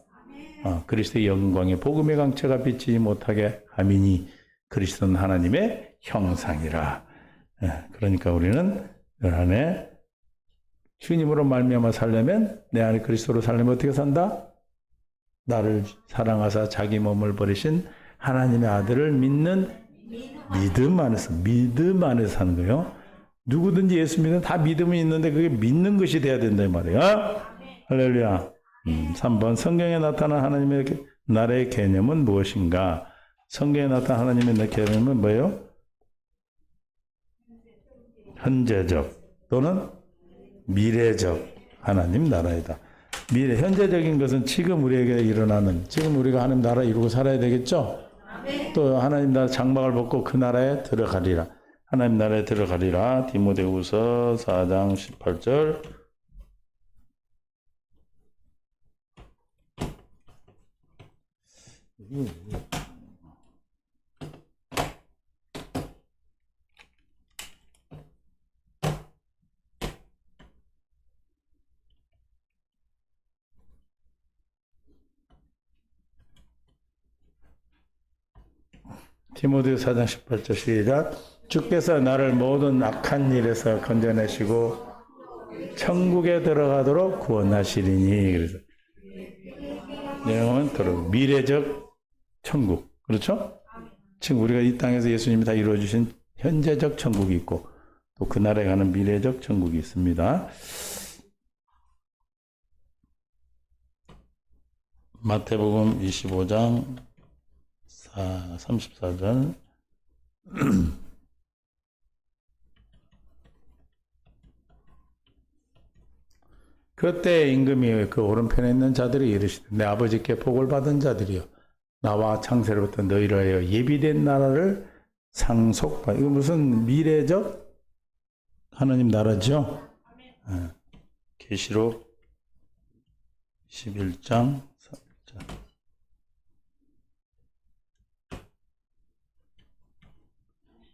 그리스도의 영광에 복음의 강체가 비치지 못하게 함이니 그리스도는 하나님의 형상이라. 그러니까 우리는 늘 안에 주님으로 말미암아 살려면 내 안에 그리스도로 살려면 어떻게 산다? 나를 사랑하사 자기 몸을 버리신 하나님의 아들을 믿는 믿음 안에서 사는 거예요. 누구든지 예수 믿으면 다 믿음이 있는데 그게 믿는 것이 돼야 된다 이 말이에요. 할렐루야. 3번 성경에 나타난 하나님의 나라의 개념은 무엇인가? 성경에 나타난 하나님의 개념은 뭐예요? 현재적 또는 미래적 하나님 나라이다. 미래, 현재적인 것은 지금 우리에게 일어나는, 지금 우리가 하나님 나라 이루고 살아야 되겠죠? 또 하나님 나라 장막을 벗고 그 나라에 들어가리라. 하나님 나라에 들어가리라. 디모데후서 4장 18절. 디모데 4장 18절 시작. 주께서 나를 모든 악한 일에서 건져내시고 천국에 들어가도록 구원하시리니. 그래서 내용은 들어 미래적 천국, 그렇죠? 지금 우리가 이 땅에서 예수님이 다 이루어주신 현재적 천국이 있고 또 그 나라에 가는 미래적 천국이 있습니다. 마태복음 25장 34절. 그때 임금이 그 오른편에 있는 자들이 이르시되 내 아버지께 복을 받은 자들이여 나와 창세로부터 너희를 하여 예비된 나라를 상속받. 이거 무슨 미래적 하나님 나라죠? 계시록 11장 3절.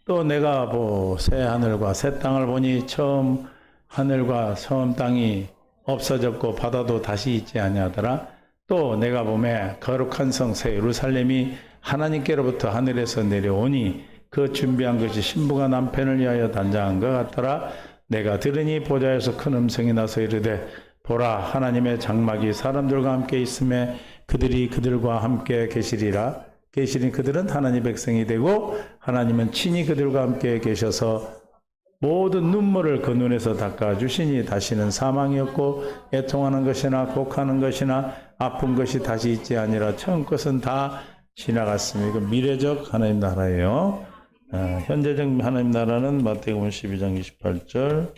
또 내가 새 하늘과 새 땅을 보니 처음 하늘과 처음 땅이 없어졌고 바다도 다시 있지 아니하더라. 또 내가 보매 거룩한 성 새 예루살렘이 하나님께로부터 하늘에서 내려오니 그 준비한 것이 신부가 남편을 위하여 단장한 것 같더라. 내가 들으니 보좌에서 큰 음성이 나서 이르되 보라 하나님의 장막이 사람들과 함께 있음에 그들이 그들과 함께 계시리라. 계시니 그들은 하나님 백성이 되고 하나님은 친히 그들과 함께 계셔서 모든 눈물을 그 눈에서 닦아주시니 다시는 사망이 없고 애통하는 것이나 곡하는 것이나 아픈 것이 다시 있지 아니라 처음 것은 다 지나갔으니. 이거 미래적 하나님 나라예요. 현재적 하나님 나라는 마태복음 12장 28절.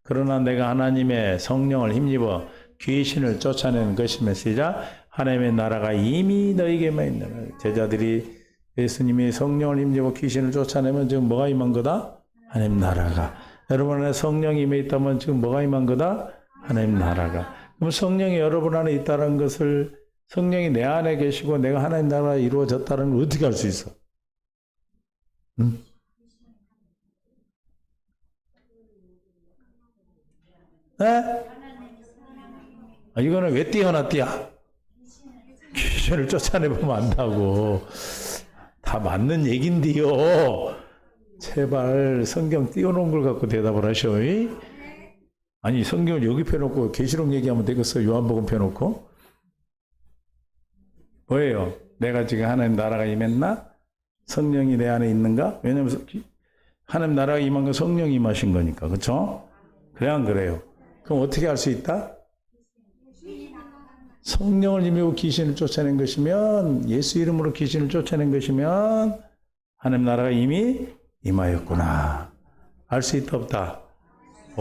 그러나 내가 하나님의 성령을 힘입어 귀신을 쫓아내는 것이며 시작. 하나님의 나라가 이미 너희에게만 있는. 제자들이 예수님이 성령을 힘입어 귀신을 쫓아내면 지금 뭐가 임한 거다? 하나님 나라가. 여러분 안에 성령이 임해 있다면 지금 뭐가 임한 거다? 하나님 나라가. 그럼 성령이 여러분 안에 있다는 것을, 성령이 내 안에 계시고 내가 하나님 나라가 이루어졌다는 걸 어떻게 알 수 있어? 응? 네? 이거는 왜 띄어나 띄어? 귀신을 쫓아내보면 안다고. 다 맞는 얘긴데요. 제발 성경 띄워놓은 걸 갖고 대답을 하셔. 아니 성경을 여기 펴놓고 계시록 얘기하면 되겠어? 요한복음 펴놓고? 뭐예요? 내가 지금 하나님 나라가 임했나? 성령이 내 안에 있는가? 왜냐하면 하나님 나라가 임한 건 성령이 임하신 거니까. 그렇죠? 그래 안 그래요? 그럼 어떻게 할 수 있다? 성령을 힘입어 귀신을 쫓아낸 것이면, 예수 이름으로 귀신을 쫓아낸 것이면 하나님 나라가 이미 임하였구나. 알 수 있다 없다?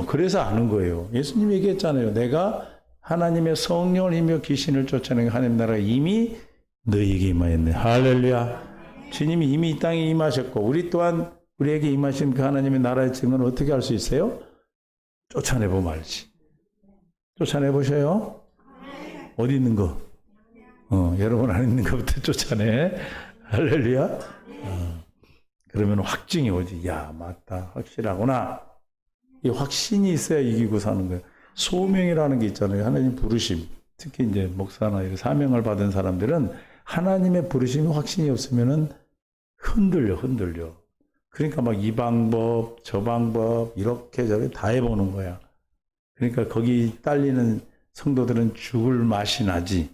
그래서 아는 거예요. 예수님이 얘기했잖아요. 내가 하나님의 성령을 힘입어 귀신을 쫓아낸 하나님 나라가 이미 너희에게 임하였네. 할렐루야. 주님이 이미 이 땅에 임하셨고 우리 또한 우리에게 임하신 그 하나님의 나라의 증거는 어떻게 알 수 있어요? 쫓아내보면 알지. 쫓아내보셔요. 어디 있는 거? 여러분 안에 있는 것부터 쫓아내. 할렐루야. 그러면 확증이 오지. 야, 맞다. 확실하구나. 이 확신이 있어야 이기고 사는 거예요. 소명이라는 게 있잖아요. 하나님 부르심. 특히 이제 목사나 이런 사명을 받은 사람들은 하나님의 부르심이 확신이 없으면은 흔들려. 그러니까 막 이 방법, 저 방법, 이렇게 저렇게 다 해보는 거야. 그러니까 거기 딸리는 성도들은 죽을 맛이 나지.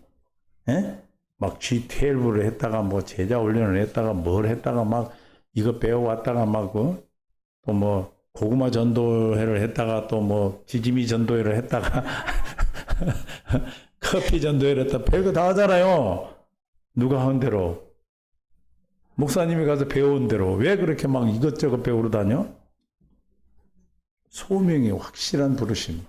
막 G12를 했다가 뭐 제자 훈련을 했다가 뭘 했다가 막 이거 배워왔다가 막 또 뭐 고구마 전도회를 했다가 또 뭐 지짐이 전도회를 했다가 커피 전도회를 했다가 별거 다 하잖아요. 누가 한 대로. 목사님이 가서 배운 대로. 왜 그렇게 막 이것저것 배우러 다녀? 소명이 확실한 부르심.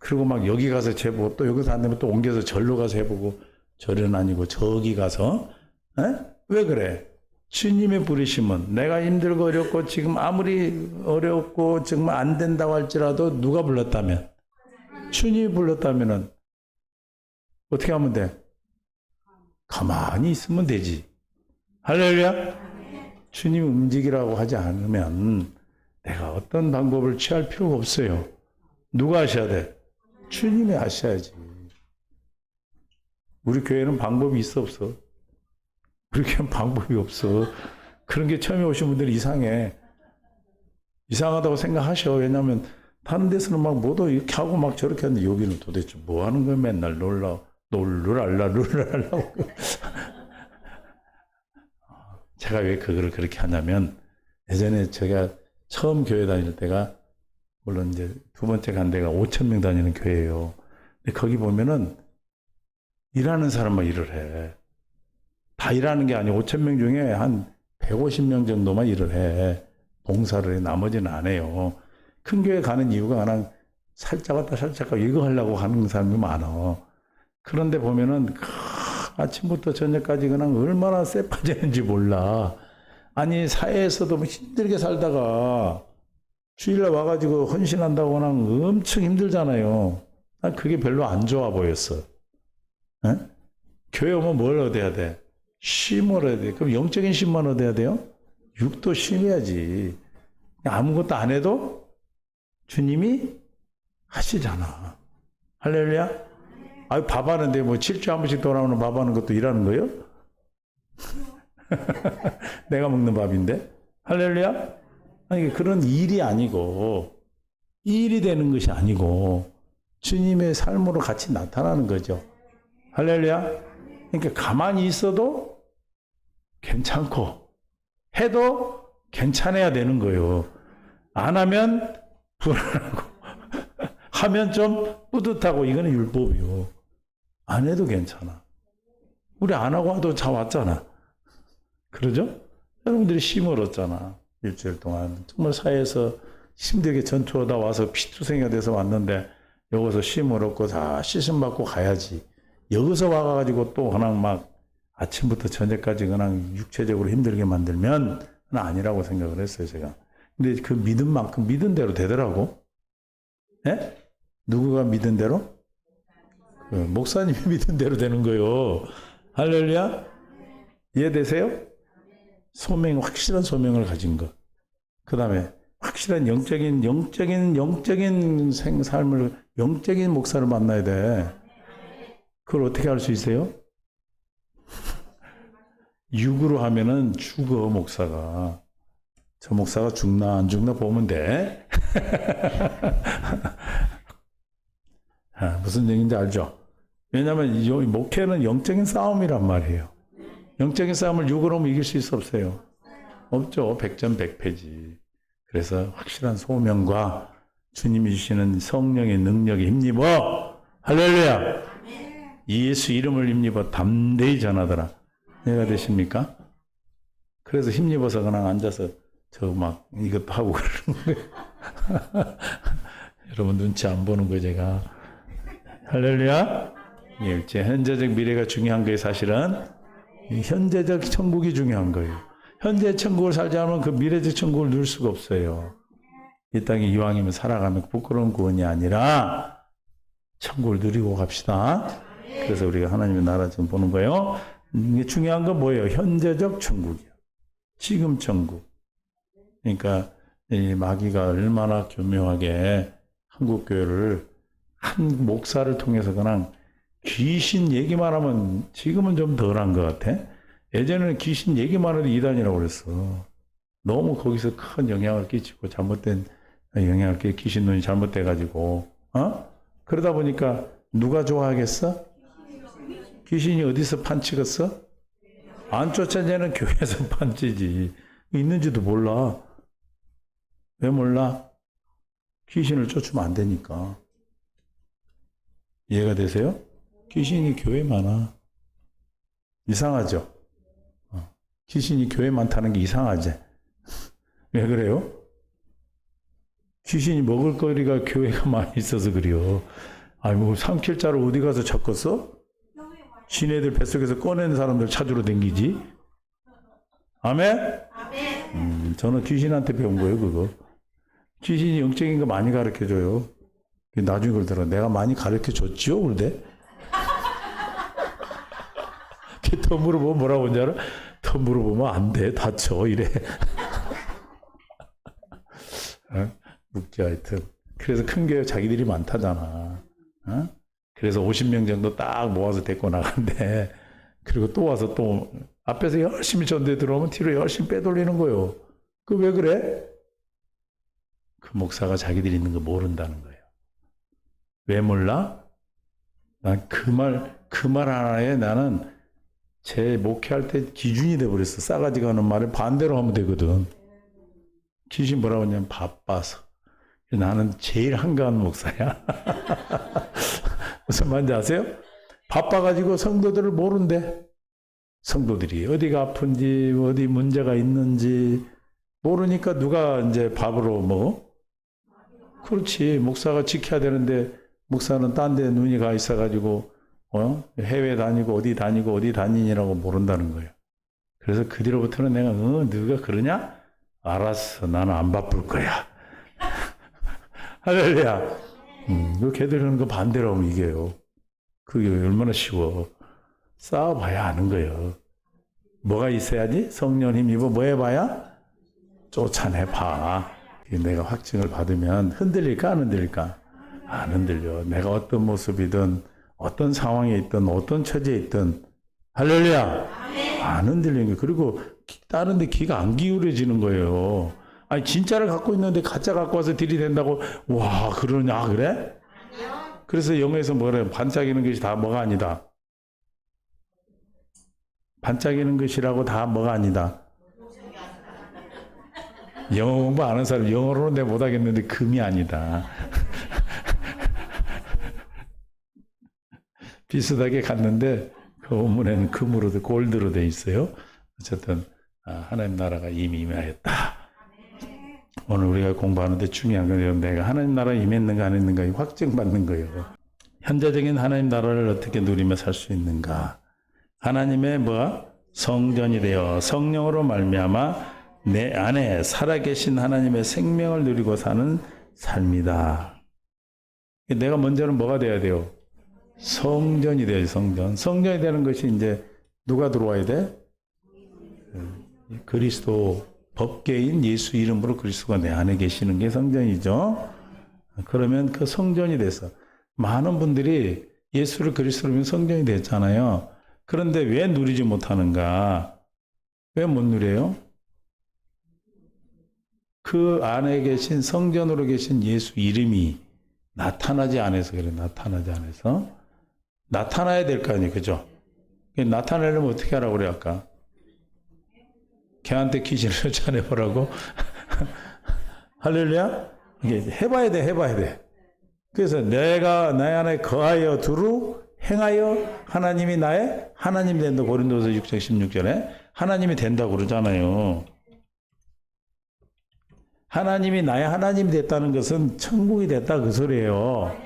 그리고 막 여기 가서 재보고 또 여기서 안 되면 또 옮겨서 절로 가서 해보고 절은 아니고 저기 가서 에? 왜 그래? 주님의 부르심은 내가 힘들고 어렵고 지금 아무리 어렵고 정말 안 된다고 할지라도 누가 불렀다면 주님이 불렀다면은 어떻게 하면 돼? 가만히 있으면 되지. 할렐루야. 주님 움직이라고 하지 않으면 내가 어떤 방법을 취할 필요가 없어요. 누가 하셔야 돼? 주님이 하셔야지. 우리 교회는 방법이 있어 없어? 우리 교회는 방법이 없어. 그런 게 처음에 오신 분들이 이상해. 이상하다고 생각하셔. 왜냐하면 다른 데서는 막 뭐도 이렇게 하고 막 저렇게 하는데 여기는 도대체 뭐 하는 거야? 맨날 룰랄라고. 제가 왜 그거를 그렇게 하냐면 예전에 제가 처음 교회 다닐 때가 물론 이제 두 번째 간 데가 5,000명 다니는 교회예요. 근데 거기 보면은 일하는 사람만 일을 해. 다 일하는 게 아니고 5,000명 중에 한 150명 정도만 일을 해. 봉사를 해. 나머지는 안 해요. 큰 교회 가는 이유가 그냥 살짝 왔다 살짝 가고 이거 하려고 하는 사람이 많아. 그런데 보면은 아침부터 저녁까지 그냥 얼마나 쎄 빠지는지 몰라. 아니 사회에서도 뭐 힘들게 살다가 주일날 와가지고 헌신한다고 그냥 엄청 힘들잖아요. 난 그게 별로 안 좋아 보였어. 에? 교회 오면 뭘 얻어야 돼? 쉼을 얻어야 돼. 그럼 영적인 쉼만 얻어야 돼요? 육도 쉼해야지. 아무것도 안 해도 주님이 하시잖아. 할렐루야? 아유, 밥 하는데 뭐 7주에 한 번씩 돌아오는 밥 하는 것도 일하는 거예요? 내가 먹는 밥인데? 할렐루야? 아니, 그런 일이 아니고, 일이 되는 것이 아니고, 주님의 삶으로 같이 나타나는 거죠. 할렐루야? 그러니까 가만히 있어도 괜찮고, 해도 괜찮아야 되는 거예요. 안 하면 불안하고, 하면 좀 뿌듯하고, 이거는 율법이요. 안 해도 괜찮아. 우리 안 하고 와도 다 왔잖아. 그러죠? 여러분들이 쉼을 얻잖아. 일주일 동안. 정말 사회에서 힘들게 전투하다 와서 피투성이가 돼서 왔는데, 여기서 쉼을 얻고 다 씻음받고 가야지. 여기서 와가지고 또 그냥 막 아침부터 저녁까지 그냥 육체적으로 힘들게 만들면 아니라고 생각을 했어요, 제가. 근데 그 믿은 만큼 믿은 대로 되더라고. 예? 누구가 믿은 대로? 그 목사님이 믿은 대로 되는 거요. 할렐루야? 이해되세요? 소명, 확실한 소명을 가진 것. 그 다음에 확실한 영적인 삶을, 영적인 목사를 만나야 돼. 그걸 어떻게 할 수 있어요? 육으로 하면은 죽어, 목사가. 저 목사가 죽나 안 죽나 보면 돼. 무슨 얘기인지 알죠? 왜냐하면 이 목회는 영적인 싸움이란 말이에요. 영적인 싸움을 육으로 하면 이길 수 있어 없어요? 없죠. 백전백패지. 그래서 확실한 소명과 주님이 주시는 성령의 능력에 힘입어 할렐루야. 예수 이름을 힘입어 담대히 전하더라. 내가 되십니까? 그래서 힘입어서 그냥 앉아서 저 막 이것도 하고 그러는 거예요. 여러분 눈치 안 보는 거예요, 제가. 할렐루야. 예, 제 현재적 미래가 중요한 거예요, 사실은. 현재적 천국이 중요한 거예요. 현재 천국을 살지 않으면 그 미래적 천국을 누릴 수가 없어요. 이 땅에 이왕이면 살아가면 부끄러운 구원이 아니라 천국을 누리고 갑시다. 그래서 우리가 하나님의 나라 좀 보는 거예요. 이게 중요한 건 뭐예요? 현재적 천국이요. 지금 천국. 그러니까 이 마귀가 얼마나 교묘하게 한국 교회를 한 목사를 통해서 그냥 귀신 얘기만 하면 지금은 좀 덜한 것 같아. 예전에는 귀신 얘기만 해도 이단이라고 그랬어. 너무 거기서 큰 영향을 끼치고 잘못된 영향을 끼치고 귀신 눈이 잘못돼가지고 그러다 보니까 누가 좋아하겠어? 귀신이 어디서 판치겠어? 안 쫓아내는 교회에서 판치지. 있는지도 몰라. 왜 몰라? 귀신을 쫓으면 안 되니까. 이해가 되세요? 귀신이 교회 많아. 이상하죠? 귀신이 교회 많다는 게 이상하지? 왜 그래요? 귀신이 먹을 거리가 교회가 많이 있어서 그래요. 아니 뭐 삼킬자를 어디 가서 찾겠어? 지네들 뱃속에서 꺼낸 사람들 찾으러 댕기지. 아멘? 저는 귀신한테 배운 거예요, 그거. 귀신이 영적인 거 많이 가르쳐줘요. 나중에 그러더라. 내가 많이 가르쳐줬지요? 그러대. 더 물어보면 뭐라고 하는지 알아? 더 물어보면 안 돼. 다쳐. 이래. 묵지 하여튼. 그래서 큰 교회 자기들이 많다잖아. 어? 그래서 50명 정도 딱 모아서 데리고 나간대. 그리고 또 와서 또 앞에서 열심히 전도에 들어오면 뒤로 열심히 빼돌리는 거예요. 그 왜 그래? 그 목사가 자기들이 있는 거 모른다는 거예요. 왜 몰라? 난 그 말 하나에 나는 제 목회할 때 기준이 돼버렸어. 싸가지가 않은 말을 반대로 하면 되거든. 귀신 뭐라고 하냐면 바빠서. 나는 제일 한가한 목사야. 무슨 말인지 아세요? 바빠가지고 성도들을 모른대. 성도들이 어디가 아픈지 어디 문제가 있는지 모르니까 누가 이제 밥으로 먹어? 그렇지. 목사가 지켜야 되는데 목사는 딴 데 눈이 가 있어가지고 해외 다니고 어디 다니니라고 모른다는 거예요. 그래서 그 뒤로부터는 내가 너가 그러냐? 알았어. 나는 안 바쁠 거야. 할렐루야. 그 걔들 하는 거 반대로 하면 이겨요. 그게 얼마나 쉬워. 싸워봐야 아는 거예요. 뭐가 있어야지? 성령 힘 입어 뭐 해봐야? 쫓아내봐. 내가 확증을 받으면 흔들릴까 안 흔들릴까? 안 흔들려. 내가 어떤 모습이든 어떤 상황에 있든 어떤 처지에 있든 할렐루야. 안 흔들리는 거예요. 그리고 다른 데 귀가 안 기울여지는 거예요. 아니 진짜를 갖고 있는데 가짜 갖고 와서 들이댄다고 와 그러냐 그래? 그래서 영어에서 뭐래요? 반짝이는 것이 다 뭐가 아니다. 반짝이는 것이라고 다 뭐가 아니다. 영어 공부 아는 사람 영어로는 내가 못하겠는데 금이 아니다. 비슷하게 갔는데 그 원문에는 금으로 골드로 돼 있어요. 어쨌든 하나님 나라가 이미 임하였다. 오늘 우리가 공부하는데 중요한 건 내가 하나님 나라에 임했는가 안 했는가 확증받는 거예요. 현재적인 하나님 나라를 어떻게 누리며 살 수 있는가. 하나님의 성전이 되어 성령으로 말미암아 내 안에 살아계신 하나님의 생명을 누리고 사는 삶이다. 내가 먼저는 뭐가 돼야 돼요? 성전이 돼요. 성전이 되는 것이 이제 누가 들어와야 돼? 그리스도 법계인 예수 이름으로 그리스도가 내 안에 계시는 게 성전이죠. 그러면 그 성전이 돼서 많은 분들이 예수를 그리스도로 믿으면 성전이 됐잖아요. 그런데 왜 누리지 못하는가? 왜 못 누려요? 그 안에 계신 성전으로 계신 예수 이름이 나타나지 않아서 그래요. 나타나지 않아서. 나타나야 될 거 아니에요. 그죠? 나타내려면 어떻게 하라고 그래요, 아까? 걔한테 귀신을 쫓아내보라고? 할렐루야? 이게 해봐야 돼. 그래서 내가 내 안에 거하여 두루 행하여 하나님이 나의 하나님이 된다. 고린도서 6장 16절에 하나님이 된다고 그러잖아요. 하나님이 나의 하나님이 됐다는 것은 천국이 됐다 그 소리예요.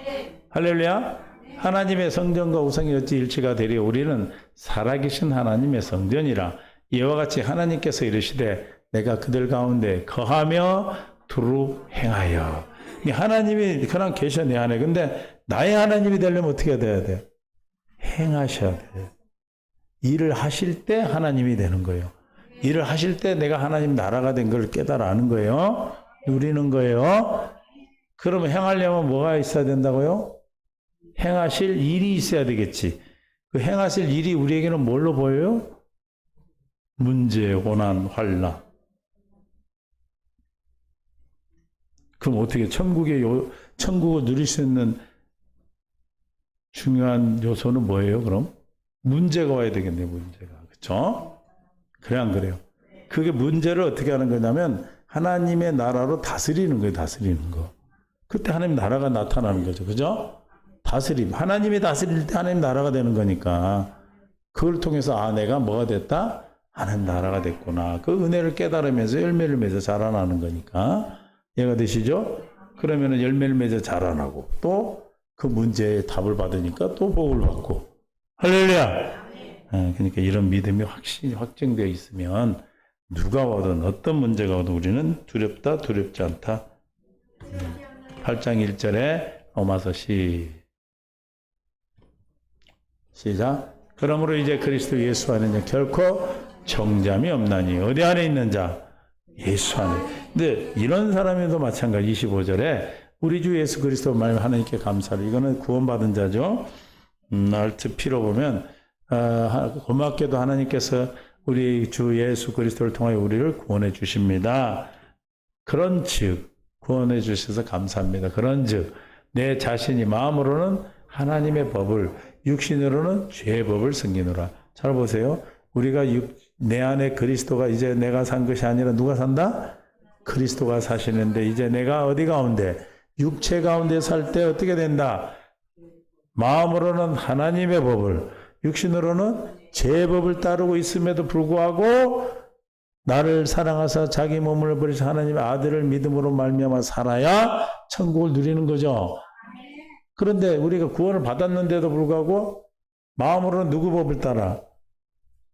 할렐루야. 하나님의 성전과 우상이 어찌 일치가 되리요. 우리는 살아계신 하나님의 성전이라. 이와 같이 하나님께서 이르시되 내가 그들 가운데 거하며 두루 행하여. 하나님이 그냥 계셔 내 안에. 근데 나의 하나님이 되려면 어떻게 돼야 돼? 행하셔야 돼. 일을 하실 때 하나님이 되는 거예요. 일을 하실 때 내가 하나님 나라가 된 걸 깨달아 아는 거예요. 누리는 거예요. 그러면 행하려면 뭐가 있어야 된다고요? 행하실 일이 있어야 되겠지. 그 행하실 일이 우리에게는 뭘로 보여요? 문제, 고난, 환난. 그럼 어떻게 천국을 누릴 수 있는 중요한 요소는 뭐예요? 그럼 문제가 와야 되겠네요. 문제가. 그렇죠? 그래 안 그래요? 그게 문제를 어떻게 하는 거냐면 하나님의 나라로 다스리는 거예요. 다스리는 거. 그때 하나님 나라가 나타나는 거죠. 그죠? 다스림. 하나님이 다스릴 때 하나님 나라가 되는 거니까 그걸 통해서 내가 뭐가 됐다? 하나님 나라가 됐구나. 그 은혜를 깨달으면서 열매를 맺어 자라나는 거니까 이해가 되시죠? 그러면 열매를 맺어 자라나고 또 그 문제에 답을 받으니까 또 복을 받고. 할렐루야. 그러니까 이런 믿음이 확정되어 있으면 누가 와든 어떤 문제가 와도 우리는 두렵다 두렵지 않다. 8장 1절에 로마서 시작. 그러므로 이제 그리스도 예수 안에는 결코 정잠이 없나니. 어디 안에 있는 자? 예수 안에. 근데 이런 사람에도 마찬가지. 25절에 우리 주 예수 그리스도 말 하나님께 감사를. 이거는 구원받은 자죠. 알트 P로 보면 고맙게도 하나님께서 우리 주 예수 그리스도를 통하여 우리를 구원해 주십니다. 그런즉 구원해 주셔서 감사합니다. 그런즉 내 자신이 마음으로는 하나님의 법을, 육신으로는 죄의 법을 섬기노라. 잘 보세요. 우리가 내 안에 그리스도가 이제 내가 산 것이 아니라 누가 산다? 그리스도가 사시는데 이제 내가 어디 가운데? 육체 가운데 살 때 어떻게 된다? 마음으로는 하나님의 법을, 육신으로는 죄의 법을 따르고 있음에도 불구하고 나를 사랑하사 자기 몸을 버리사 하나님의 아들을 믿음으로 말미암아 살아야 천국을 누리는 거죠. 그런데 우리가 구원을 받았는데도 불구하고 마음으로는 누구 법을 따라?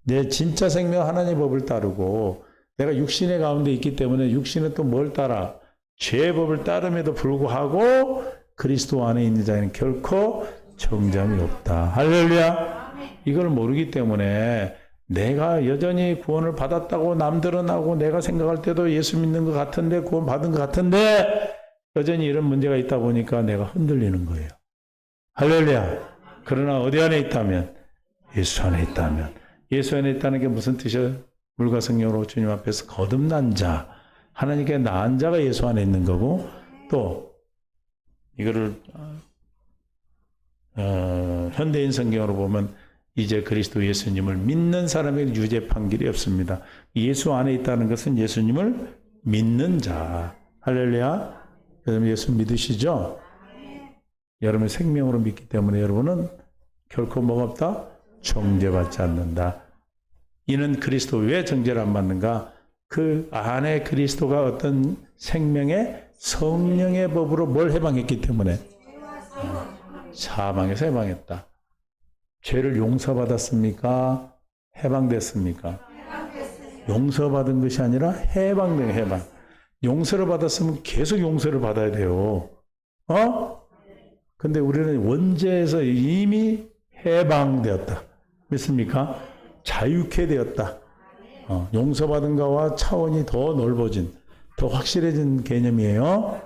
내 진짜 생명 하나님의 법을 따르고 내가 육신의 가운데 있기 때문에 육신은 또 뭘 따라? 죄의 법을 따름에도 불구하고 그리스도 안에 있는 자에는 결코 정잠이 없다. 할렐루야. 이걸 모르기 때문에 내가 여전히 구원을 받았다고 남들은 하고 내가 생각할 때도 예수 믿는 것 같은데 구원 받은 것 같은데 여전히 이런 문제가 있다 보니까 내가 흔들리는 거예요. 할렐루야. 그러나 어디 안에 있다면? 예수 안에 있다면. 예수 안에 있다는 게 무슨 뜻이에요? 물과 성령으로 주님 앞에서 거듭난 자, 하나님께 나은 자가 예수 안에 있는 거고, 또 이거를 현대인 성경으로 보면 이제 그리스도 예수님을 믿는 사람에게 유죄 판결이 없습니다. 예수 안에 있다는 것은 예수님을 믿는 자. 할렐루야. 여러분 예수 믿으시죠? 여러분의 생명으로 믿기 때문에 여러분은 결코 뭐가 없다? 정죄받지 않는다. 이는 그리스도 왜 정죄를 안 받는가? 그 안에 그리스도가 어떤 생명의 성령의 법으로 뭘 해방했기 때문에 사망에서 해방했다. 죄를 용서받았습니까? 해방됐습니까? 용서받은 것이 아니라 해방된 해방. 용서를 받았으면 계속 용서를 받아야 돼요. 근데 우리는 원죄에서 이미 해방되었다. 믿습니까? 자유케 되었다. 용서받은 거와 차원이 더 넓어진, 더 확실해진 개념이에요.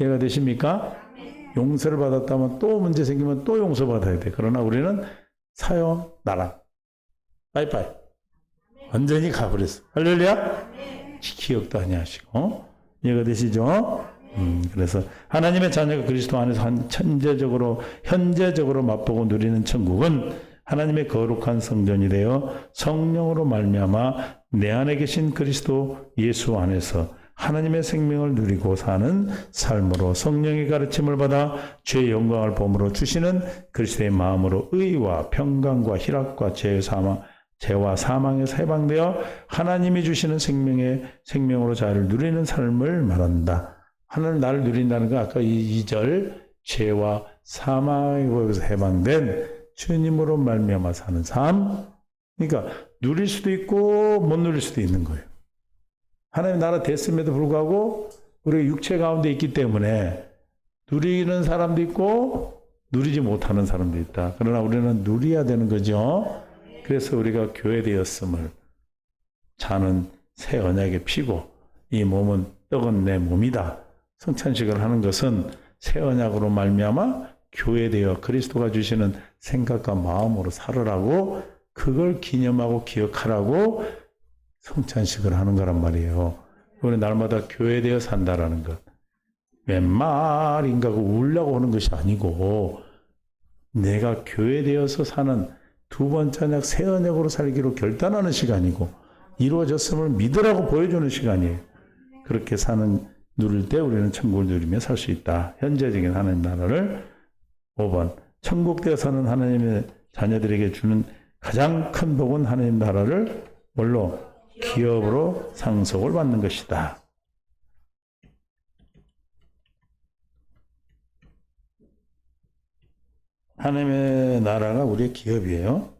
이해가 되십니까? 용서를 받았다면 또 문제 생기면 또 용서받아야 돼. 그러나 우리는 사요나라. 빠이빠이. 완전히 가버렸어. 할렐루야? 기억도 아니하시고. 이해가 되시죠? 그래서 하나님의 자녀가 그리스도 안에서 현재적으로 맛보고 누리는 천국은 하나님의 거룩한 성전이 되어 성령으로 말미암아 내 안에 계신 그리스도 예수 안에서 하나님의 생명을 누리고 사는 삶으로 성령의 가르침을 받아 죄의 영광을 범으로 주시는 그리스도의 마음으로 의와 평강과 희락과 죄와 사망에서 해방되어 하나님이 주시는 생명으로 자유를 누리는 삶을 말한다. 하나님 나를 누린다는 건 아까 이 2절 죄와 사망에서 해방된 주님으로 말미암아 사는 삶. 그러니까 누릴 수도 있고 못 누릴 수도 있는 거예요. 하나님 나라 됐음에도 불구하고 우리가 육체 가운데 있기 때문에 누리는 사람도 있고 누리지 못하는 사람도 있다. 그러나 우리는 누려야 되는 거죠. 그래서 우리가 교회되었음을 자는 새 언약에 피고 이 몸은 떡은 내 몸이다. 성찬식을 하는 것은 새 언약으로 말미암아 교회되어 그리스도가 주시는 생각과 마음으로 살으라고 그걸 기념하고 기억하라고 성찬식을 하는 거란 말이에요. 우리 날마다 교회되어 산다라는 것. 웬 말인가 울려고 하는 것이 아니고 내가 교회되어서 사는 두 번째 언약, 새 언약으로 살기로 결단하는 시간이고 이루어졌음을 믿으라고 보여주는 시간이에요. 그렇게 누릴 때 우리는 천국을 누리며 살 수 있다. 현재적인 하나님 나라를 5번 천국 되어 사는 하나님의 자녀들에게 주는 가장 큰 복은 하나님 나라를 뭘로? 기업으로 상속을 받는 것이다. 하나님의 나라가 우리의 기업이에요.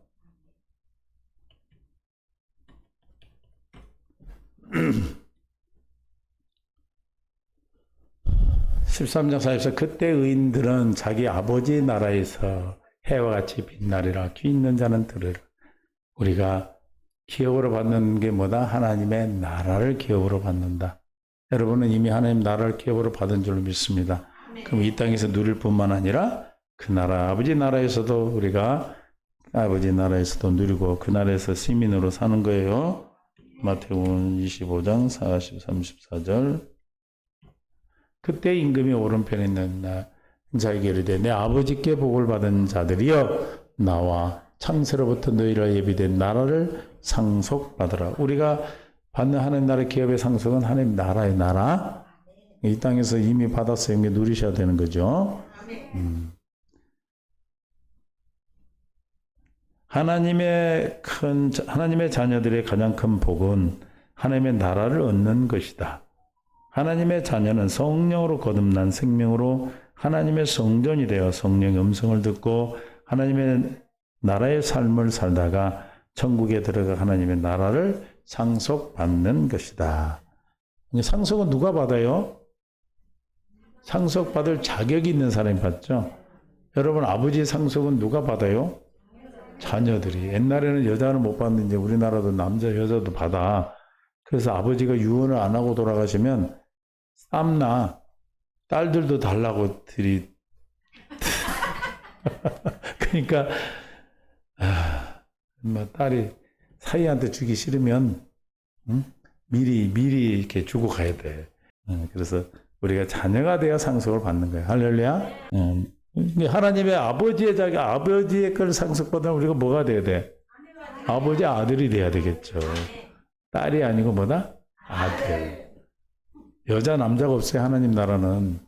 13장 44 그때 의인들은 자기 아버지 나라에서 해와 같이 빛나리라. 귀 있는 자는 들으라. 우리가 기업으로 받는 게 뭐다? 하나님의 나라를 기업으로 받는다. 여러분은 이미 하나님 나라를 기업으로 받은 줄 믿습니다. 그럼 이 땅에서 누릴 뿐만 아니라 그 나라 아버지 나라에서도 우리가 아버지 나라에서도 누리고 그 나라에서 시민으로 사는 거예요. 마태복음 25장 40, 34절 그때 임금이 오른편에 있는 자에게 이르되 내 아버지께 복을 받은 자들이여 나와 창세로부터 너희를 예비된 나라를 상속받으라. 우리가 받는 하나님 나라의 기업의 상속은 하나님 나라의 나라. 이 땅에서 이미 받았어요. 이게 누리셔야 되는 거죠. 하나님의 자녀들의 가장 큰 복은 하나님의 나라를 얻는 것이다. 하나님의 자녀는 성령으로 거듭난 생명으로 하나님의 성전이 되어 성령의 음성을 듣고 하나님의 나라의 삶을 살다가 천국에 들어가 하나님의 나라를 상속받는 것이다. 상속은 누가 받아요? 상속받을 자격이 있는 사람이 받죠. 여러분 아버지의 상속은 누가 받아요? 자녀들이. 옛날에는 여자는 못 받는데 우리나라도 남자 여자도 받아. 그래서 아버지가 유언을 안 하고 돌아가시면 쌈나 딸들도 달라고 그러니까 딸이 사이한테 주기 싫으면 미리 이렇게 주고 가야 돼. 그래서 우리가 자녀가 돼야 상속을 받는 거예요. 할렐루야. 하나님의 아버지의 걸 상속받으면 우리가 뭐가 돼야 돼? 아버지 아들이 돼야 되겠죠. 딸이 아니고 뭐다? 아들. 여자 남자가 없어요. 하나님 나라는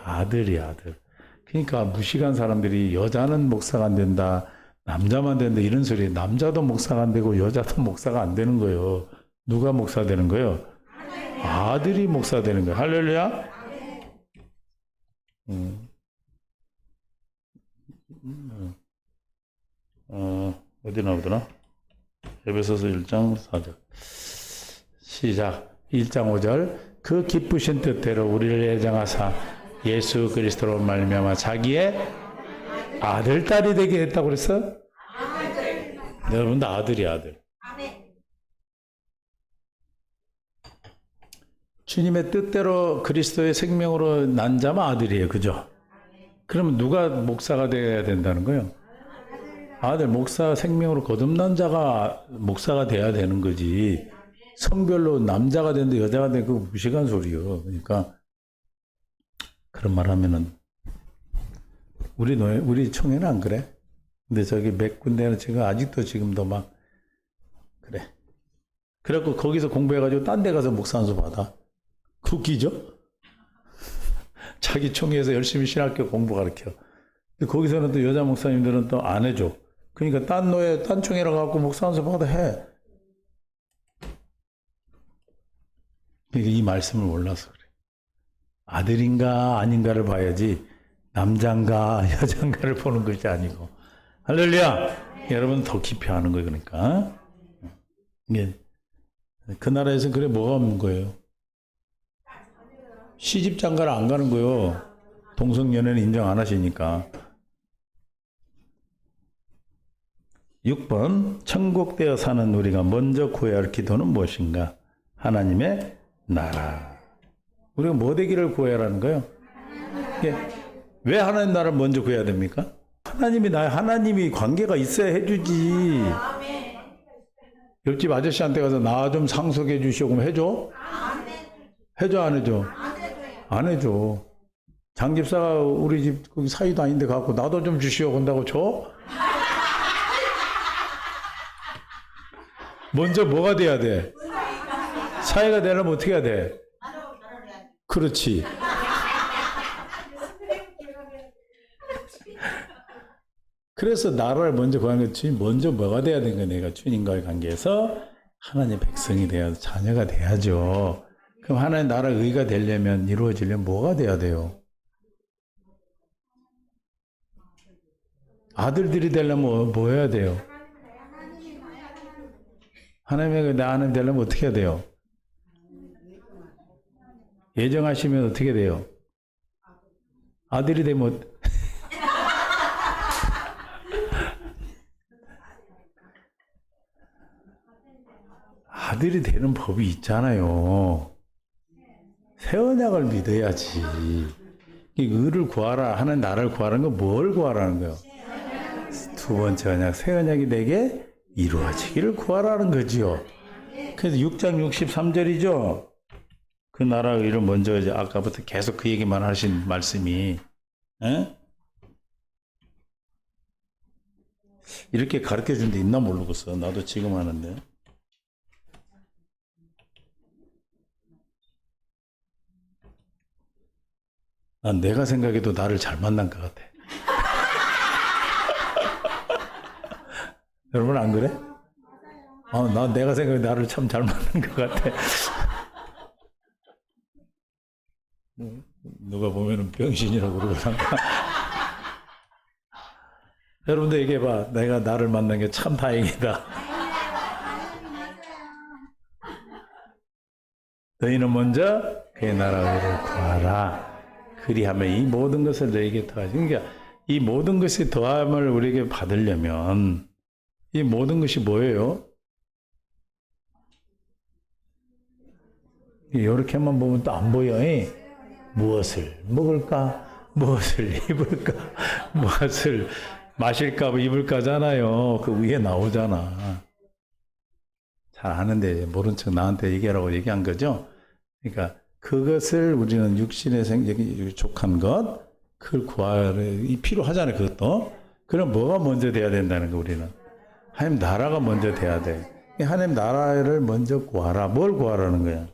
아들이야 아들. 그러니까 무식한 사람들이 여자는 목사가 안 된다. 남자만 된다 이런 소리. 남자도 목사가 안 되고 여자도 목사가 안 되는 거예요. 누가 목사 되는 거예요? 아들이 목사 되는 거예요. 할렐루야. 어디 나오더라? 에베소서 1장 4절 시작. 1장 5절 그 기쁘신 뜻대로 우리를 예정하사 예수 그리스도로 말미암아 자기의 아들 딸이 되게 했다고 그랬어? 여러분도 아들이야 아들. 주님의 뜻대로 그리스도의 생명으로 난 자만 아들이에요. 그죠? 그러면 누가 목사가 돼야 된다는 거예요? 아들, 목사 생명으로 거듭난 자가 목사가 돼야 되는 거지. 성별로 남자가 된다 여자가 된다 그거 무식한 소리요. 그러니까 그런 말 하면은 우리 총회는 안 그래? 근데 저기 몇 군데는 지금 아직도 지금도 막 그래. 그래갖고 거기서 공부해가지고 딴 데 가서 목사 안수 받아. 웃기죠? 자기 총회에서 열심히 신학교 공부 가르쳐. 근데 거기서는 또 여자 목사님들은 또 안 해줘. 그러니까 딴 총회로 가고 목사 안수 받아 해. 그러니까 이 말씀을 몰라서 그래. 아들인가 아닌가를 봐야지 남자인가 여자인가를 보는 것이 아니고. 할렐루야. 여러분 더 깊이 아는 거예요. 그러니까 이게 그 나라에서 그래 뭐가 없는 거예요. 시집 장가를 안 가는 거예요. 동성연애는 인정 안 하시니까. 6번 천국되어 사는 우리가 먼저 구해야 할 기도는 무엇인가? 하나님의 나라. 우리가 뭐 되기를 구해야 하는 거예요? 왜 하나님 나라를 먼저 구해야 됩니까? 하나님이 관계가 있어야 해주지. 옆집 아저씨한테 가서 나 좀 상속해 주시오. 그럼 해줘? 해줘 안 해줘? 안 해줘. 장집사가 우리 집 거기 사이도 아닌데 갖고 나도 좀 주시오. 그런다고 줘? 먼저 뭐가 돼야 돼? 사회가 되려면 어떻게 해야 돼? 그렇지. 그래서 나라를 먼저 구하는 게 주님 먼저 뭐가 돼야 되는 거야? 내가 주님과의 관계에서 하나님의 백성이 돼야 자녀가 돼야죠. 그럼 하나님 나라 의가 되려면 이루어지려면 뭐가 돼야 돼요? 아들들이 되려면 뭐 해야 돼요? 하나님의 내 아들 되려면 어떻게 해야 돼요? 예정하시면 어떻게 돼요? 아들이 되면 아들이 되는 법이 있잖아요. 새 언약을 믿어야지. 이 의를 구하라 하는 나를 구하라는 건 뭘 구하라는 거예요? 두 번째 언약, 새 언약이 내게 이루어지기를 구하라는 거지요. 그래서 6장 63절이죠. 그 나라 의를 먼저 이제 아까부터 계속 그 얘기만 하신 말씀이, 에? 이렇게 가르쳐 준 데 있나 모르겠어. 나도 지금 하는데. 난 내가 생각해도 나를 잘 만난 것 같아. 여러분 안 그래? 내가 생각해도 나를 참 잘 만난 것 같아. 누가 보면은 병신이라고 그러더라고. 여러분들 얘기해봐. 내가 나를 만난 게 참 다행이다. 너희는 먼저 그의 나라를 구하라. 그리하면 이 모든 것을 너에게 더하지. 그러니까 이 모든 것이 더함을 우리에게 받으려면 이 모든 것이 뭐예요? 이렇게만 보면 또 안 보여. 무엇을 먹을까? 무엇을 입을까? 무엇을 마실까? 입을까잖아요. 그 위에 나오잖아. 잘 아는데 모른 척 나한테 얘기하라고 얘기한 거죠. 그러니까 그것을 우리는 육신의 생각이 족한 것, 그걸 구하기 필요하잖아요. 그것도. 그럼 뭐가 먼저 돼야 된다는 거 우리는. 하나님 나라가 먼저 돼야 돼. 하나님 나라를 먼저 구하라. 뭘 구하라는 거야?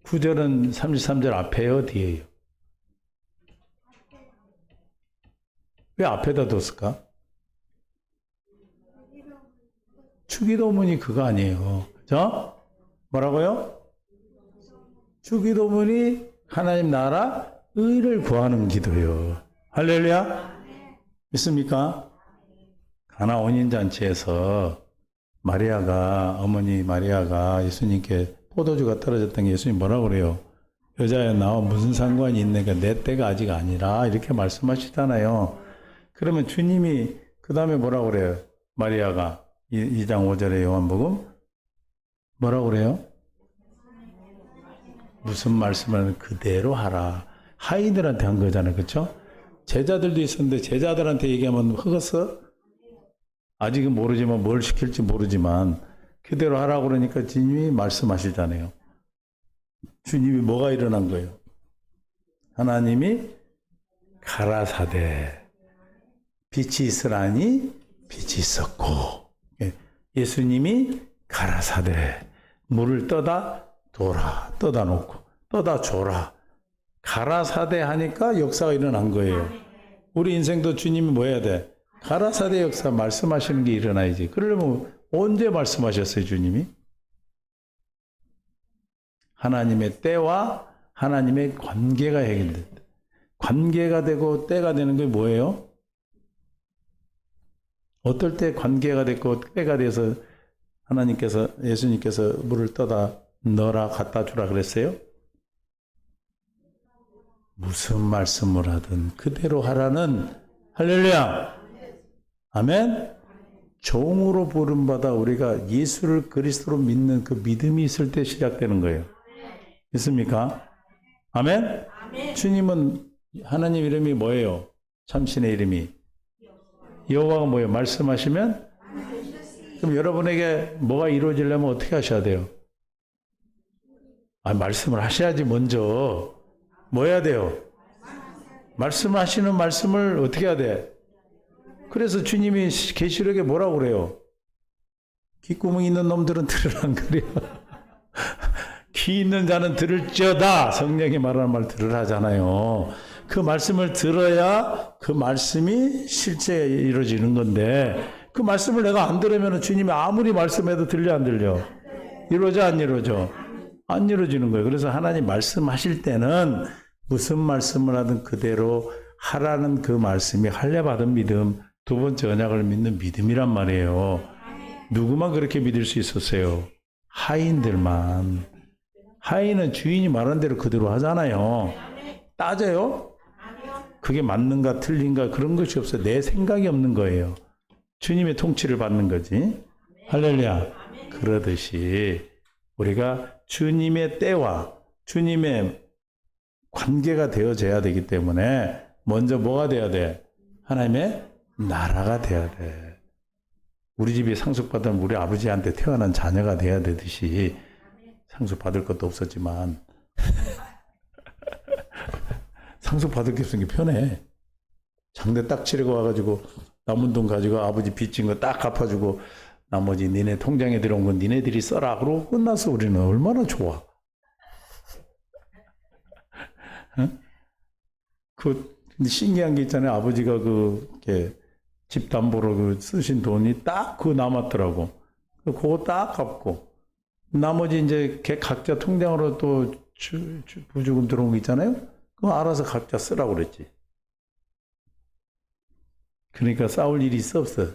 구절은 33절 앞에요, 뒤에요? 왜 앞에다 뒀을까? 주기도문이 그거 아니에요. 그죠? 뭐라고요? 주기도문이 하나님 나라 의를 구하는 기도예요. 할렐루야? 믿습니까? 가나 혼인잔치에서 어머니 마리아가 예수님께 포도주가 떨어졌던 게 예수님 뭐라고 그래요? 여자야 나와 무슨 상관이 있는가? 내 때가 아직 아니라 이렇게 말씀하시잖아요. 그러면 주님이 그 다음에 뭐라고 그래요? 마리아가 2장 5절의 요한복음 뭐라고 그래요? 무슨 말씀을 그대로 하라. 하인들한테 한 거잖아요. 그렇죠? 제자들도 있었는데 제자들한테 얘기하면 흑었어? 아직은 모르지만 뭘 시킬지 모르지만 그대로 하라고 그러니까 주님이 말씀하시잖아요. 주님이 뭐가 일어난 거예요? 하나님이 가라사대 빛이 있으라니 빛이 있었고 예수님이 가라사대 물을 떠다 놓고 떠다 줘라. 가라사대 하니까 역사가 일어난 거예요. 우리 인생도 주님이 뭐 해야 돼? 가라사대 역사 말씀하시는 게 일어나야지. 그러려면 언제 말씀하셨어요, 주님이? 하나님의 때와 하나님의 관계가 해결된다. 관계가 되고 때가 되는 게 뭐예요? 어떨 때 관계가 됐고 때가 돼서 예수님께서 물을 떠다 넣어라 갖다 주라 그랬어요? 무슨 말씀을 하든 그대로 하라는 할렐루야 아멘. 종으로 부름받아 우리가 예수를 그리스도로 믿는 그 믿음이 있을 때 시작되는 거예요. 있습니까? 아멘? 주님은 하나님 이름이 뭐예요? 참신의 이름이 여호와가 뭐예요? 말씀하시면 그럼 여러분에게 뭐가 이루어지려면 어떻게 하셔야 돼요? 말씀을 하셔야지. 먼저 뭐 해야 돼요? 말씀하시는 말씀을 어떻게 해야 돼? 그래서 주님이 계시록에 뭐라고 그래요? 귓구멍 있는 놈들은 들으란 그래요. 귀 있는 자는 들을지어다. 성령이 말하는 말 들으라잖아요. 그 말씀을 들어야 그 말씀이 실제 이루어지는 건데 그 말씀을 내가 안 들으면 주님이 아무리 말씀해도 들려 안 들려? 이루어져 안 이루어져? 안 이루어지는 거예요. 그래서 하나님 말씀하실 때는 무슨 말씀을 하든 그대로 하라는 그 말씀이 할례받은 믿음, 두 번째 언약을 믿는 믿음이란 말이에요. 누구만 그렇게 믿을 수 있었어요? 하인들만. 하인은 주인이 말한 대로 그대로 하잖아요. 따져요? 그게 맞는가 틀린가 그런 것이 없어요. 내 생각이 없는 거예요. 주님의 통치를 받는 거지. 할렐루야. 그러듯이 우리가 주님의 때와 주님의 관계가 되어져야 되기 때문에 먼저 뭐가 돼야 돼? 하나님의 나라가 돼야 돼. 우리 집이 상속받은 우리 아버지한테 태어난 자녀가 돼야 되듯이 상속받을 것도 없었지만 상속받을 게 없으니까 편해. 장례 딱 치르고 와가지고 남은 돈 가지고 아버지 빚진 거 딱 갚아주고 나머지 니네 통장에 들어온 건 니네들이 써라. 그러고 끝났어. 우리는 얼마나 좋아. 응? 근데 신기한 게 있잖아요. 아버지가 이렇게 집 담보로 쓰신 돈이 딱 그거 남았더라고. 그거 딱 갚고. 나머지 이제 각자 통장으로 또 부주금 들어온 거 있잖아요. 그거 알아서 각자 쓰라고 그랬지. 그러니까 싸울 일이 있어 없어?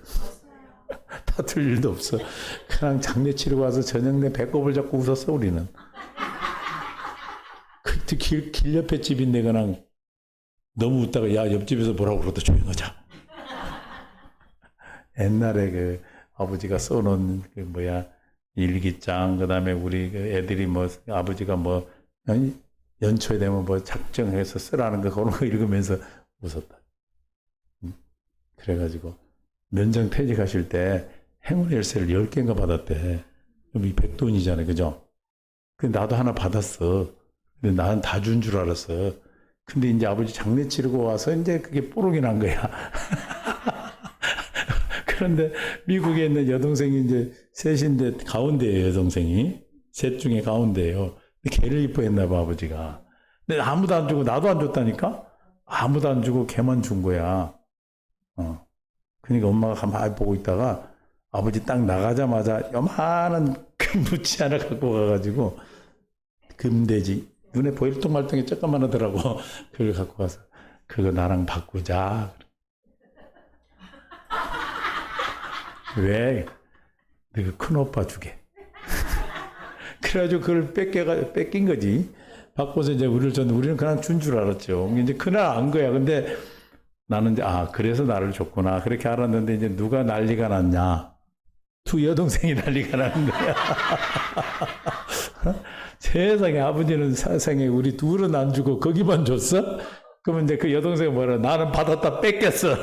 다툴 일도 없어. 그냥 장례 치르고 와서 저녁 내 배꼽을 잡고 웃었어 우리는. 그때 길 옆에 집인데 그냥 너무 웃다가 야 옆집에서 뭐라고 그러다 조용하자. 옛날에 그 아버지가 써놓은 일기장, 그 다음에 우리 애들이 아버지가 연초에 되면 작정해서 쓰라는 거 그런 거 읽으면서 웃었다. 그래가지고 면장 퇴직하실 때 행운 열쇠를 10개인가 받았대. 그럼 이 백돈이잖아요. 그죠? 근데 나도 하나 받았어. 근데 나는 다 준 줄 알았어. 근데 이제 아버지 장례 치르고 와서 이제 그게 뽀록이 난 거야. 그런데 미국에 있는 여동생이 이제 셋인데 가운데예요, 여동생이. 셋 중에 가운데예요. 걔를 이뻐했나 봐, 아버지가. 근데 아무도 안 주고 나도 안 줬다니까? 아무도 안 주고 걔만 준 거야. 그러니까 엄마가 가만히 보고 있다가 아버지 딱 나가자마자 요만한 금붙이 하나 갖고 가가지고 금돼지 눈에 보일 똥말똥이 조금만 하더라고. 그걸 갖고 가서 그거 나랑 바꾸자. 왜? 너그 큰오빠 주게. 그래가지고 그걸 뺏긴 거지. 바꿔서 이제 우리는 그냥 준 줄 알았죠. 이제 그날 안 거야. 근데 나는 이제, 그래서 나를 줬구나. 그렇게 알았는데 이제 누가 난리가 났냐. 두 여동생이 난리가 나는 거야. 세상에 아버지는 세상에 우리 둘은 안 주고 거기만 줬어? 그러면 이제 그 여동생이 뭐라 나는 받았다 뺏겼어.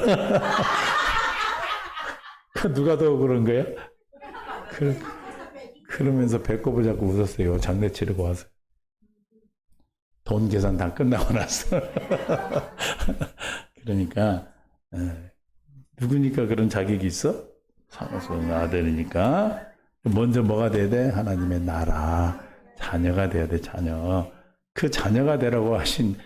누가 더 그런 거야? 그러면서 배꼽을 잡고 웃었어요. 장례 치르고 와서. 돈 계산 다 끝나고 나서. 그러니까 누구니까 그런 자격이 있어? 상속의 아들이니까. 먼저 뭐가 돼야 돼? 하나님의 나라. 자녀가 돼야 돼, 자녀. 그 자녀가 되라고 하신,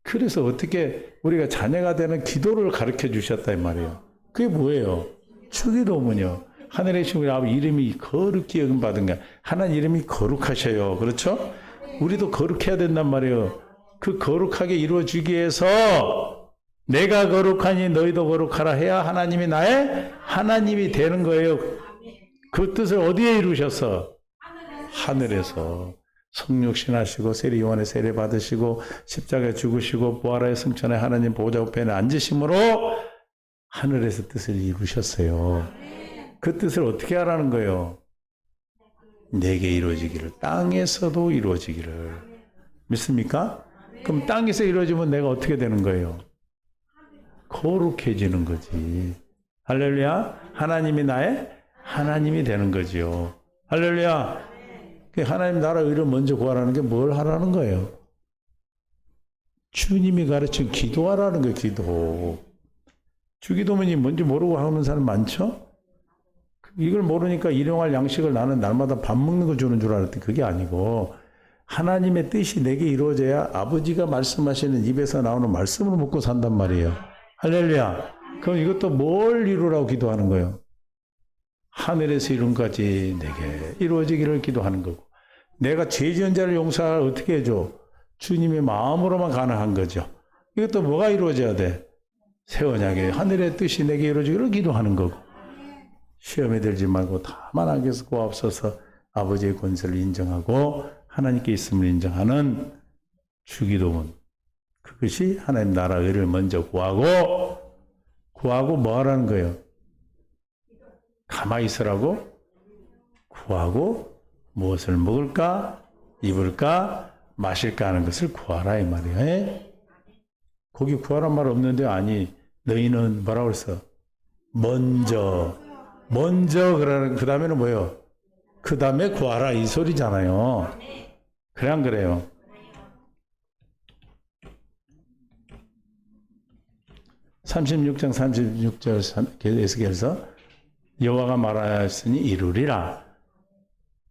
그래서 어떻게 우리가 자녀가 되는 기도를 가르쳐 주셨다 이 말이에요. 그게 뭐예요? 주기도문이요. 하늘에 계신 우리 아버지 이름이 거룩히 여김받은가. 하나님 이름이 거룩하셔요. 그렇죠? 우리도 거룩해야 된단 말이에요. 그 거룩하게 이루어지기 위해서 내가 거룩하니 너희도 거룩하라 해야 하나님이 나의 하나님이 되는 거예요. 그 뜻을 어디에 이루셨어? 하늘에서. 성육신하시고 세리요한의 세례 받으시고 십자가에 죽으시고 부활하여 승천해 하나님 보좌 우편에 앉으심으로 하늘에서 뜻을 이루셨어요. 그 뜻을 어떻게 하라는 거예요? 내게 이루어지기를, 땅에서도 이루어지기를. 믿습니까? 그럼 땅에서 이루어지면 내가 어떻게 되는 거예요? 거룩해지는 거지. 할렐루야. 하나님이 나의 하나님이 되는 거지요. 할렐루야. 하나님 나라 의를 먼저 구하라는 게 뭘 하라는 거예요? 주님이 가르친 기도하라는 거예요. 기도. 주기도문이 뭔지 모르고 하는 사람 많죠? 이걸 모르니까 일용할 양식을 나는 날마다 밥 먹는 거 주는 줄 알았더니 그게 아니고 하나님의 뜻이 내게 이루어져야 아버지가 말씀하시는 입에서 나오는 말씀을 먹고 산단 말이에요. 할렐루야. 그럼 이것도 뭘 이루라고 기도하는 거예요? 하늘에서 이룬 것까지 내게 이루어지기를 기도하는 거고. 내가 죄 지은 자를 용서할 어떻게 해줘? 주님의 마음으로만 가능한 거죠. 이것도 뭐가 이루어져야 돼? 새 언약의 하늘의 뜻이 내게 이루어지기를 기도하는 거고, 시험에 들지 말고 다만 악에서 구하옵소서. 아버지의 권세를 인정하고 하나님께 있음을 인정하는 주기도문, 그것이 하나님 나라 의를 먼저 구하고 뭐 하라는 거예요? 가만히 있으라고 구하고 무엇을 먹을까, 입을까, 마실까 하는 것을 구하라 이 말이에요. 거기 구하란 말 없는데, 아니 너희는 뭐라고 그랬어? 먼저 그러는, 그 다음에는 뭐예요? 그 다음에 구하라 이 소리잖아요. 그래 안 그래요? (36장 36절) 에스겔서 여호와가 말하였으니 이루리라.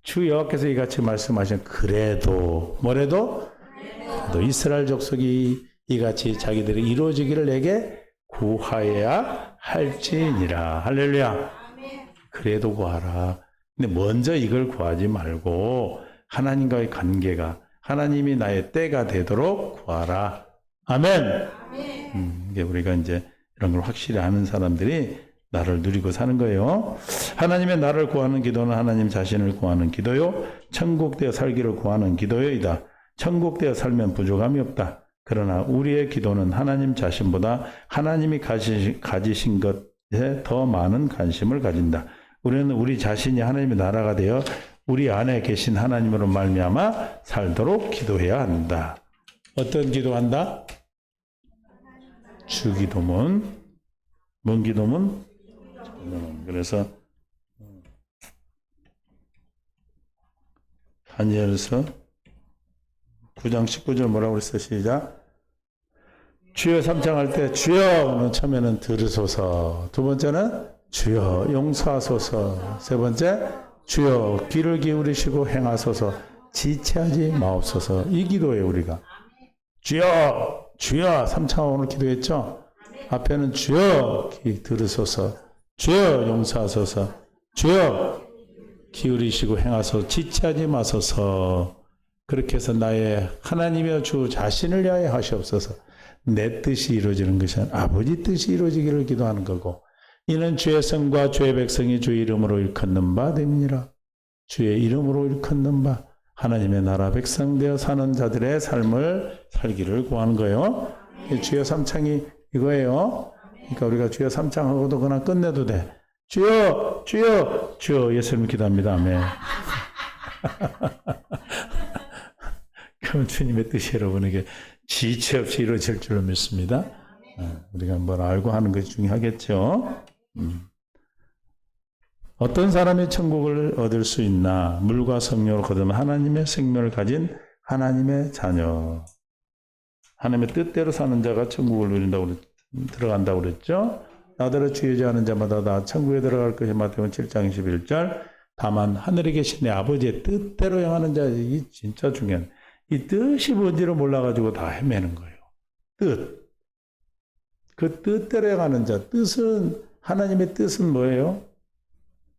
주 여호와께서 이같이 말씀하신, 그래도 뭐래도 또 이스라엘 족속이 이같이 자기들이 이루어지기를 내게 구하여야 할지니라. 할렐루야. 그래도 구하라. 근데 먼저 이걸 구하지 말고 하나님과의 관계가, 하나님이 나의 때가 되도록 구하라. 아멘. 이게 우리가 이제 이런 걸 확실히 아는 사람들이 나를 누리고 사는 거예요. 하나님의 나를 구하는 기도는 하나님 자신을 구하는 기도요, 천국되어 살기를 구하는 기도요이다. 천국되어 살면 부족함이 없다. 그러나 우리의 기도는 하나님 자신보다 하나님이 가지신 것에 더 많은 관심을 가진다. 우리는 우리 자신이 하나님의 나라가 되어 우리 안에 계신 하나님으로 말미암아 살도록 기도해야 한다. 어떤 기도한다? 주기도문. 뭔 기도문? 그래서 다니엘서 9장 19절 뭐라고 그랬어? 시작. 주여 삼창할 때 주여 처음에는 들으소서, 두 번째는 주여 용서하소서, 세 번째 주여 귀를 기울이시고 행하소서, 지체하지 마옵소서. 이 기도예요. 우리가 주여 삼창 오늘 기도했죠. 앞에는 주여 들으소서, 주여 용서하소서, 주여 기울이시고 행하소서, 지체하지 마소서. 그렇게 해서 나의 하나님이여 주 자신을 위하여 하시옵소서. 내 뜻이 이루어지는 것이 아니라 아버지 뜻이 이루어지기를 기도하는 거고, 이는 주의 성과 주의 백성이 주의 이름으로 일컫는 바 됨이니라. 주의 이름으로 일컫는 바, 하나님의 나라 백성 되어 사는 자들의 삶을 살기를 구하는 거예요. 주여 삼창이 이거예요. 그러니까 우리가 주여 삼창하고도 그냥 끝내도 돼. 주여 주여 주여. 예수님 기도합니다. 아멘. 그럼 주님의 뜻이 여러분에게 지체 없이 이루어질 줄로 믿습니다. 우리가 뭘 알고 하는 것이 중요하겠죠. 어떤 사람이 천국을 얻을 수 있나? 물과 성령으로 거두면 하나님의 생명을 가진 하나님의 자녀. 하나님의 뜻대로 사는 자가 천국을 누린다고 들어간다고 그랬죠. 나더러 주의 제하는 자마다 다 천국에 들어갈 것이 마태복음 7장 21절. 다만 하늘에 계신 내 아버지의 뜻대로 행하는 자. 이 진짜 중요한, 이 뜻이 뭔지를 몰라가지고 다 헤매는 거예요. 뜻. 그 뜻대로 행하는 자. 뜻은, 하나님의 뜻은 뭐예요?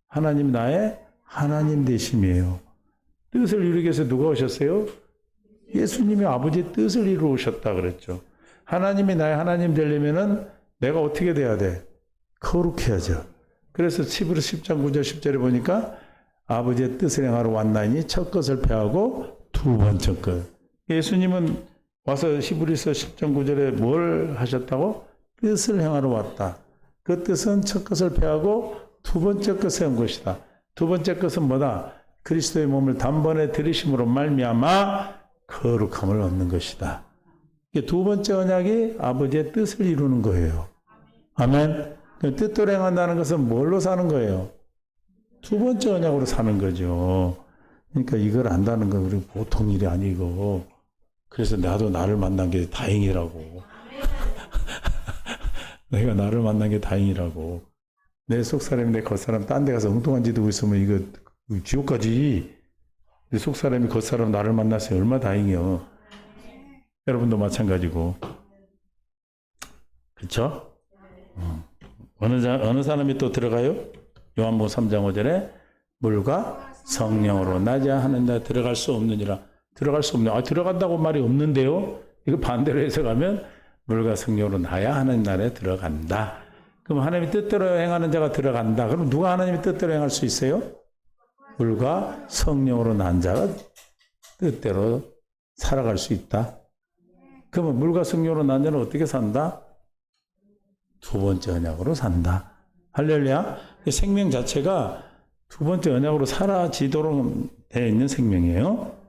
하나님 나의 하나님 되심이에요. 뜻을 이루기 위해서 누가 오셨어요? 예수님이 아버지의 뜻을 이루어 오셨다 그랬죠. 하나님이 나의 하나님 되려면은 내가 어떻게 돼야 돼? 거룩해야죠. 그래서 히브리서 10장 9절 10절에 보니까 아버지의 뜻을 행하러 왔나니 첫 것을 패하고 두 번째 것. 예수님은 와서 히브리서 10장 9절에 뭘 하셨다고? 뜻을 행하러 왔다. 그 뜻은 첫 것을 패하고 두 번째 것을 한 것이다. 두 번째 것은 뭐다? 그리스도의 몸을 단번에 들이심으로 말미암아 거룩함을 얻는 것이다. 두 번째 언약이 아버지의 뜻을 이루는 거예요. 아멘. 뜻대로 행한다는 것은 뭘로 사는 거예요? 두 번째 언약으로 사는 거죠. 그러니까 이걸 안다는 건 우리 보통 일이 아니고, 그래서 나도 나를 만난 게 다행이라고. 내가 나를 만난 게 다행이라고. 내 속사람이 내 겉사람 딴 데 가서 엉뚱한 짓 하고 있으면 이거 지옥 가지. 내 속사람이 겉사람 나를 만났으니 얼마나 다행이요. 여러분도 마찬가지고. 그렇죠? 어느 사람이 또 들어가요? 요한복음 3장 5절에 물과 성령으로 나자 하는 데 들어갈 수 없느니라. 들어갈 수 없네요. 들어간다고 말이 없는데요. 이거 반대로 해석하면 물과 성령으로 나야 하나님 나라에 들어간다. 그럼 하나님의 뜻대로 행하는 자가 들어간다. 그럼 누가 하나님의 뜻대로 행할 수 있어요? 물과 성령으로 난 자가 뜻대로 살아갈 수 있다. 그러면 물과 성령으로 난 자는 어떻게 산다? 두 번째 언약으로 산다. 할렐루야. 생명 자체가 두 번째 언약으로 사라지도록 되어 있는 생명이에요.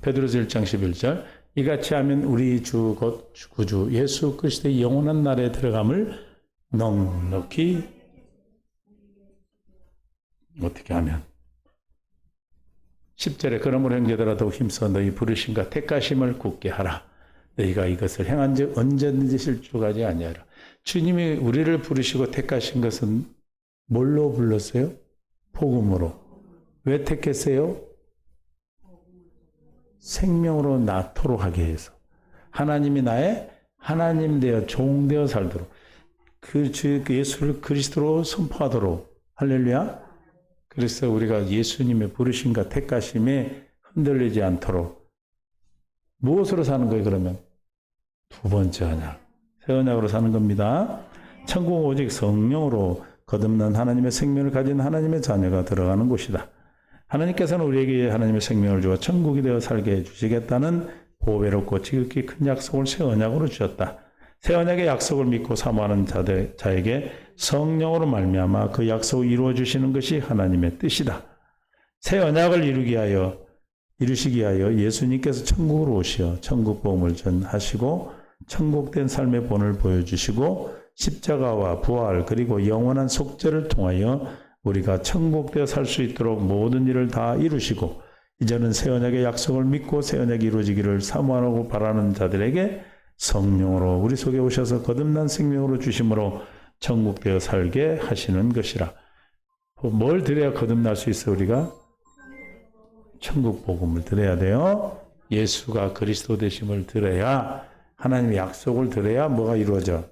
베드로서 1장 11절 이같이 하면 우리 주 곧 구주 예수 그리스도의 영원한 나라에 들어감을 넉넉히 어떻게 하면 10절에 그러므로 형제들아 더욱 힘써 너희 부르심과 택하심을 굳게 하라. 너희가 이것을 행한 즉 언제든지 실족하지 아니하라. 주님이 우리를 부르시고 택하신 것은 뭘로 불렀어요? 복음으로. 왜 택했어요? 생명으로 낳도록 하게 해서 하나님이 나의 하나님 되어 종 되어 살도록 그 예수를 그리스도로 선포하도록. 할렐루야. 그래서 우리가 예수님의 부르심과 택하심에 흔들리지 않도록 무엇으로 사는 거예요? 그러면 두 번째 언약, 새 언약으로 사는 겁니다. 천국은 오직 성령으로 거듭난 하나님의 생명을 가진 하나님의 자녀가 들어가는 곳이다. 하나님께서는 우리에게 하나님의 생명을 주어 천국이 되어 살게 해주시겠다는 보배롭고 지극히 큰 약속을 새 언약으로 주셨다. 새 언약의 약속을 믿고 사모하는 자에게 성령으로 말미암아 그 약속을 이루어 주시는 것이 하나님의 뜻이다. 새 언약을 이루시기 위하여 예수님께서 천국으로 오시어 천국 복음을 전하시고 천국된 삶의 본을 보여주시고 십자가와 부활 그리고 영원한 속죄를 통하여 우리가 천국되어 살 수 있도록 모든 일을 다 이루시고 이제는 새 언약의 약속을 믿고 새 언약이 이루어지기를 사모하고 바라는 자들에게 성령으로 우리 속에 오셔서 거듭난 생명으로 주심으로 천국되어 살게 하시는 것이라. 뭘 드려야 거듭날 수 있어 우리가? 천국 복음을 드려야 돼요. 예수가 그리스도 되심을 드려야 하나님의 약속을 드려야 뭐가 이루어져?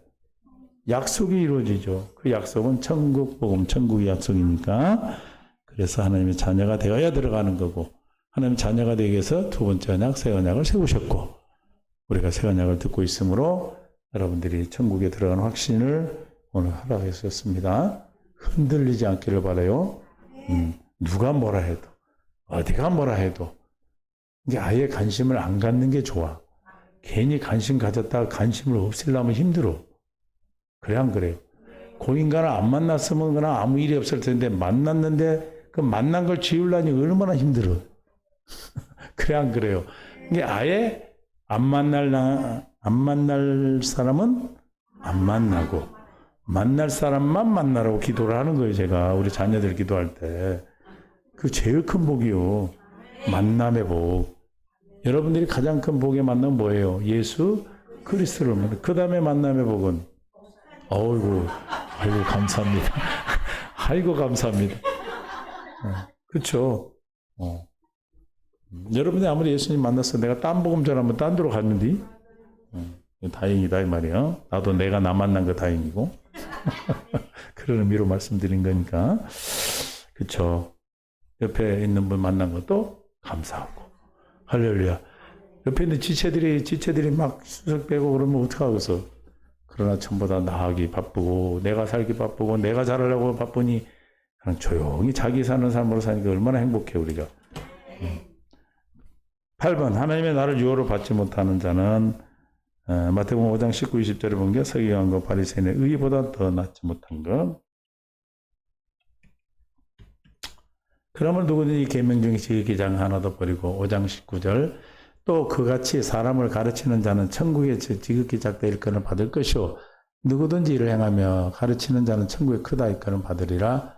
약속이 이루어지죠. 그 약속은 천국 복음, 천국의 약속이니까. 그래서 하나님의 자녀가 되어야 들어가는 거고 하나님 자녀가 되기 위해서 두 번째 언약, 새 언약을 세우셨고 우리가 새 언약을 듣고 있으므로 여러분들이 천국에 들어가는 확신을 오늘 허락하셨습니다. 흔들리지 않기를 바라요. 누가 뭐라 해도 어디가 뭐라 해도 이제 아예 관심을 안 갖는 게 좋아. 괜히 관심 가졌다가 관심을 없애려면 힘들어. 그래 안 그래요? 그 인간을 안 만났으면 그냥 아무 일이 없을 텐데 만났는데 그 만난 걸 지우려니 얼마나 힘들어. 그래 안 그래요? 이게 아예 안 만날 사람은 안 만나고 만날 사람만 만나라고 기도를 하는 거예요. 제가 우리 자녀들 기도할 때. 그 제일 큰 복이요. 만남의 복. 여러분들이 가장 큰 복의 만남은 뭐예요? 예수 그리스도를 만나. 그 다음에 만남의 복은 아이고 감사합니다. 아이고 감사합니다. 그렇죠. 여러분이 아무리 예수님 만났어 내가 딴 복음 전하면 딴 데로 갔는데 다행이다 이 말이야. 나도 내가 나 만난 거 다행이고 그런 의미로 말씀드린 거니까. 그렇죠. 옆에 있는 분 만난 것도 감사하고 할렐루야. 옆에 있는 지체들이 막 수석 빼고 그러면 어떡하겠어. 그러나 전부 다 나가기 바쁘고 내가 살기 바쁘고 내가 잘하려고 바쁘니 그냥 조용히 자기 사는 삶으로 사니까 얼마나 행복해 우리가. 8번 하나님의 나를 유혹으로 받지 못하는 자는 마태복음 5장 19, 20절에 본 게 서기관과 바리새인의 의보다 더 낫지 못한 것. 그러면 누구든지 계명 중에 지극히 장 하나도 버리고 5장 19절 또 그같이 사람을 가르치는 자는 천국에 지극히 작다 일권을 받을 것이요 누구든지 이를 행하며 가르치는 자는 천국에 크다 일권을 받으리라.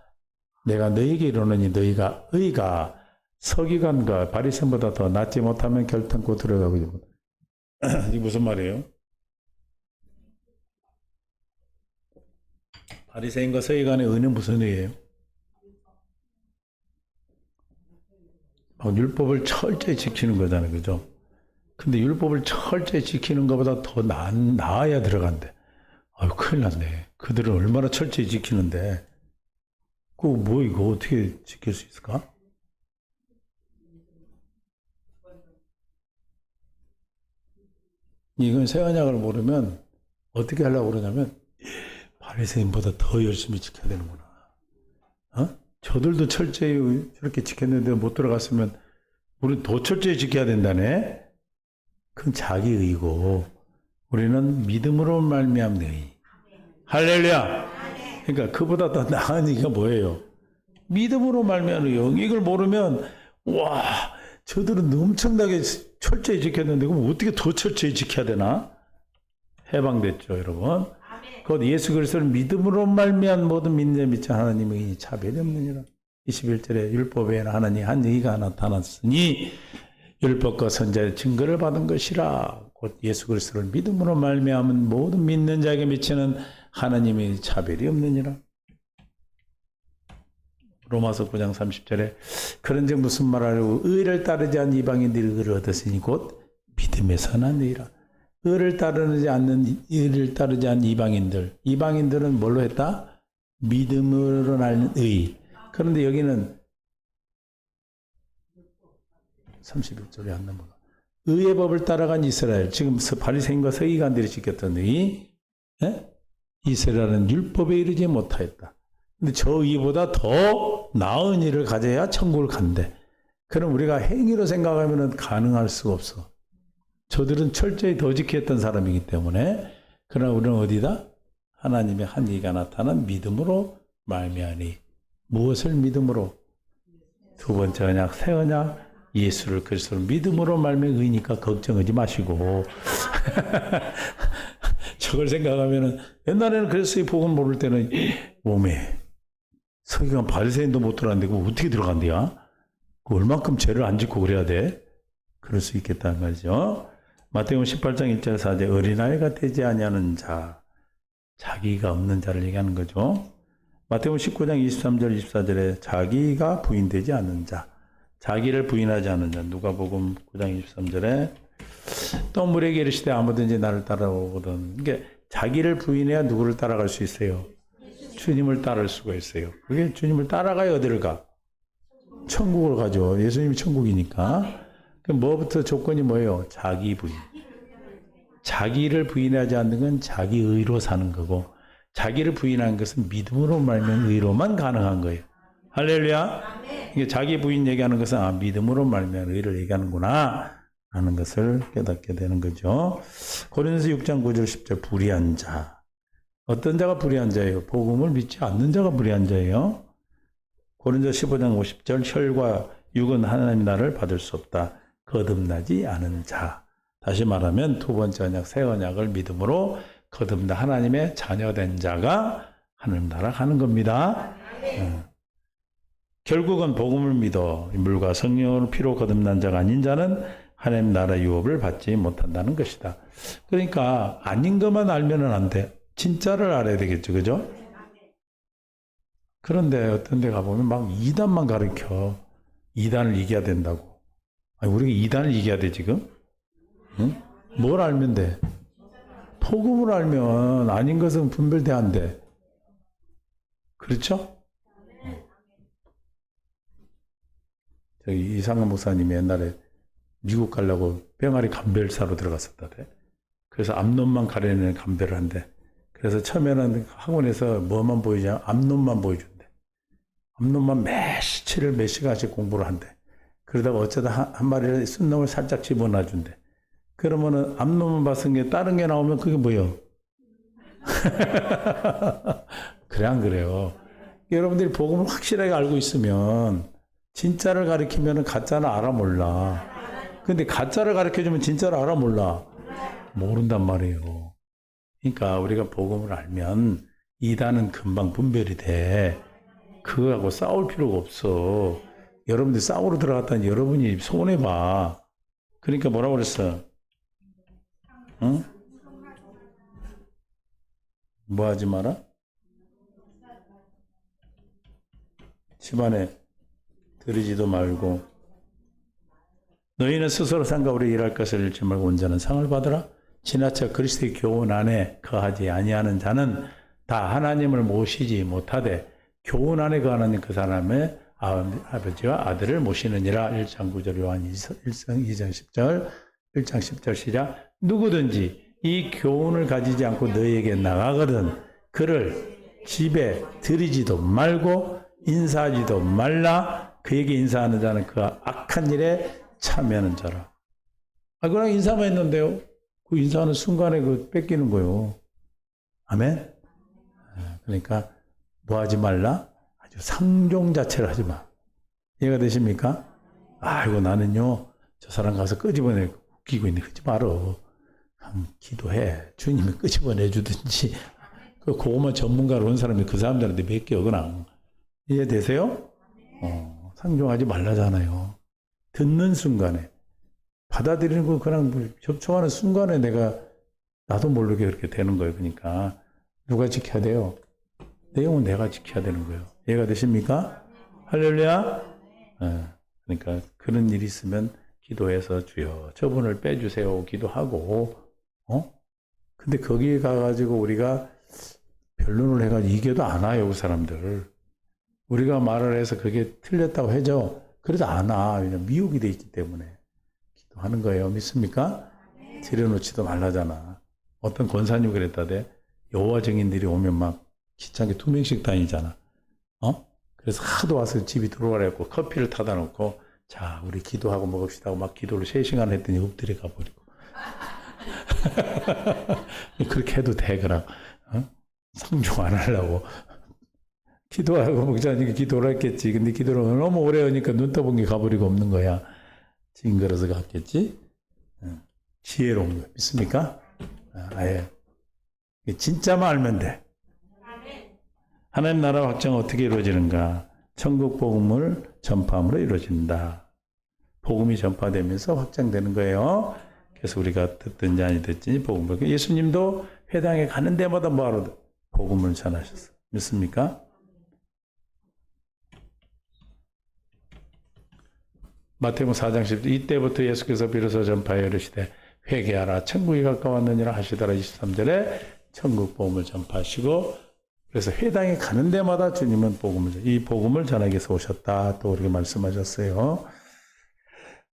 내가 너희에게 이르노니 너희가 의가 서기관과 바리새인보다 더 낫지 못하면 결탄코 들어가고 있습니다. 이게 무슨 말이에요? 바리새인과 서기관의 의는 무슨 의예요? 율법을 철저히 지키는 거잖아요. 그죠? 근데 율법을 철저히 지키는 것보다 더 나아야 들어간대. 아유, 큰일 났네. 그들은 얼마나 철저히 지키는데. 그거 뭐 이거 어떻게 지킬 수 있을까? 이건 새 언약을 모르면 어떻게 하려고 그러냐면 바리새인보다 더 열심히 지켜야 되는구나. 저들도 철저히 저렇게 지켰는데 못 들어갔으면 우리는 더 철저히 지켜야 된다네. 그건 자기 의고 우리는 믿음으로 말미암는 의. 할렐루야. 그러니까 그보다 더 나은 의가 뭐예요? 믿음으로 말미암는 의. 이걸 모르면 와 저들은 엄청나게 철저히 지켰는데 그럼 어떻게 더 철저히 지켜야 되나? 해방됐죠, 여러분. 곧 예수 그리스도를 믿음으로 말미암은 모든 믿는 믿자 하나님의 차별이 없느니라. 21절에 율법에는 하나님 한 의가 나타났으니 율법과 선자의 증거를 받은 것이라. 곧 예수 그리스도를 믿음으로 말미암은 모든 믿는 자에게 미치는 하나님의 차별이 없느니라. 로마서 9장 30절에 그런즉 무슨 말하려고 의를 따르지 않는 이방인들이 의를 얻었으니 곧 믿음에 선한 의라. 의를 따르지 않는 이방인들은 뭘로 했다? 믿음으로 나는 의. 그런데 여기는 31절에 안 넘어가. 의의 법을 따라간 이스라엘, 지금 바리새인과 서기관들이 지켰던 의, 이스라엘은 율법에 이르지 못하였다. 근데 저 의보다 더 나은 일을 가져야 천국을 간대. 그럼 우리가 행위로 생각하면 가능할 수가 없어. 저들은 철저히 더 지켰던 사람이기 때문에. 그러나 우리는 어디다? 하나님의 한 의가 나타난 믿음으로 말미암으니. 무엇을 믿음으로? 두 번째 언약, 새 언약, 예수를 그리스도를 믿음으로 말미암은 의니까 걱정하지 마시고. 저걸 생각하면은 옛날에는 그랬어요. 복음 모를 때는 몸에 서기관 바리새인도 못 들어갔는데 그거 어떻게 들어간대야? 얼만큼 죄를 안 짓고 그래야 돼? 그럴 수 있겠다는 말이죠. 마태복음 18장 1절 4절 어린아이가 되지 아니하는 자, 자기가 없는 자를 얘기하는 거죠. 마태복음 19장 23절 24절에 자기가 부인되지 않는 자, 자기를 부인하지 않는 자. 누가복음 9장 23절에 또 물에게 이르시되 아무든지 나를 따라오거든. 그러니까 자기를 부인해야 누구를 따라갈 수 있어요? 주님을 따를 수가 있어요. 그게 주님을 따라가야 어디를 가? 천국을 가죠. 예수님이 천국이니까. 그럼 뭐부터 조건이 뭐예요? 자기 부인. 자기를 부인하지 않는 건 자기 의로 사는 거고, 자기를 부인하는 것은 믿음으로 말면 의로만 가능한 거예요. 할렐루야. 이게 자기 부인 얘기하는 것은 믿음으로 말면 의를 얘기하는구나 하는 것을 깨닫게 되는 거죠. 고린도서 6장 9절 10절 불의한 자. 어떤 자가 불의한 자예요? 복음을 믿지 않는 자가 불의한 자예요. 고린도서 15장 50절 혈과 육은 하나님의 나라를 받을 수 없다. 거듭나지 않은 자. 다시 말하면 두 번째 언약, 새 언약을 믿음으로 거듭나 하나님의 자녀된 자가 하나님 나라 가는 겁니다. 결국은 복음을 믿어 물과 성령으로 피로 거듭난 자가 아닌 자는 하나님 나라 유업을 받지 못한다는 것이다. 그러니까 아닌 것만 알면 안 돼. 진짜를 알아야 되겠죠. 그죠? 그런데 어떤 데 가보면 막 이단만 가르쳐. 이단을 이겨야 된다고. 아니, 우리가 이단을 이겨야 돼 지금? 응? 뭘 알면 돼? 복음을 알면 아닌 것은 분별돼야 안 돼. 그렇죠? 저기 이상한 목사님이 옛날에 미국 가려고 병아리 감별 사러 들어갔었다대. 그래서 앞놈만 가려내는 감별을 한대. 그래서 처음에는 학원에서 뭐만 보이냐? 앞놈만 보여준대. 앞놈만 며칠을 몇 시간씩 공부를 한대. 그러다가 어쩌다 한 마리를 쓴 놈을 살짝 집어넣어 준대. 그러면은 앞놈만 봤은 게 다른 게 나오면 그게 뭐예요? 그래 안 그래요? 여러분들이 복음을 확실하게 알고 있으면 진짜를 가르치면 가짜는 알아 몰라. 근데 가짜를 가르쳐주면 진짜를 알아 몰라. 모른단 말이에요. 그러니까 우리가 복음을 알면 이단은 금방 분별이 돼. 그거하고 싸울 필요가 없어. 여러분들이 싸우러 들어갔다니 여러분이 손해봐. 그러니까 뭐라고 그랬어? 응? 뭐 하지 마라? 집안에 들이지도 말고 너희는 스스로 상가으로 일할 것을 잃지 말고 온전한 상을 받으라. 지나쳐 그리스도의 교훈 안에 거하지 아니하는 자는 다 하나님을 모시지 못하되 교훈 안에 거하는 그 사람의 아버지와 아들을 모시느니라. 1장 9절 요한 2장 10절 1장 10절 시작. 누구든지 이 교훈을 가지지 않고 너희에게 나가거든 그를 집에 들이지도 말고 인사하지도 말라. 그에게 인사하는 자는 그 악한 일에 참여하는 자라. 그냥 인사만 했는데요. 그 인사하는 순간에 그 뺏기는 거예요. 아멘? 그러니까 뭐 하지 말라? 아주 상종 자체를 하지 마. 이해가 되십니까? 아이고 나는요 저 사람 가서 끄집어내고 웃기고 있네. 그러지 말어. 기도해. 주님이 끄집어내 주든지. 그거만 전문가로 온 사람이 그 사람들한테 맡겨 그냥. 이해되세요? 상종하지 말라잖아요. 듣는 순간에 받아들이는 거 그냥 접촉하는 순간에 내가 나도 모르게 그렇게 되는 거예요. 그러니까 누가 지켜야 돼요? 내 영은 내가 지켜야 되는 거예요. 이해가 되십니까? 할렐루야? 그러니까 그런 일이 있으면 기도해서 주여 저분을 빼주세요 기도하고 근데 거기에 가가지고 우리가 변론을 해가지고 이겨도 안 와요. 그 사람들 우리가 말을 해서 그게 틀렸다고 해줘. 그래도 안 와. 왜냐면 미혹이 돼 있기 때문에 기도하는 거예요. 믿습니까? 들여놓지도 말라잖아. 어떤 권사님이 그랬다대. 여호와 증인들이 오면 막 귀찮게 2명씩 다니잖아. 그래서 하도 와서 집이 들어와라고 커피를 타다 놓고 자 우리 기도하고 먹읍시다 하고 막 기도를 3시간 했더니 엎드려 가버리고 그렇게 해도 돼 그럼 상종 안 하려고 기도하고 먹자니까 기도를 했겠지. 근데 기도를 너무 오래 하니까 눈 떠본 게 가버리고 없는 거야. 징그러서 갔겠지. 지혜로운 거 믿습니까? 아예 진짜만 알면 돼. 하나님 나라 확장은 어떻게 이루어지는가? 천국 복음을 전파함으로 이루어진다. 복음이 전파되면서 확장되는 거예요. 그래서 우리가 듣든지 아니 듣든지 복음을. 예수님도 회당에 가는 데마다 뭐하러 복음을 전하셨어요. 믿습니까? 마태복음 4장 10절 이때부터 예수께서 비로소 전파하여 이르시되 회개하라 천국이 가까웠느니라 하시더라. 23절에 천국 복음을 전파하시고 그래서 회당에 가는 데마다 주님은 이 복음을 전하기 위해서 오셨다. 또 그렇게 말씀하셨어요.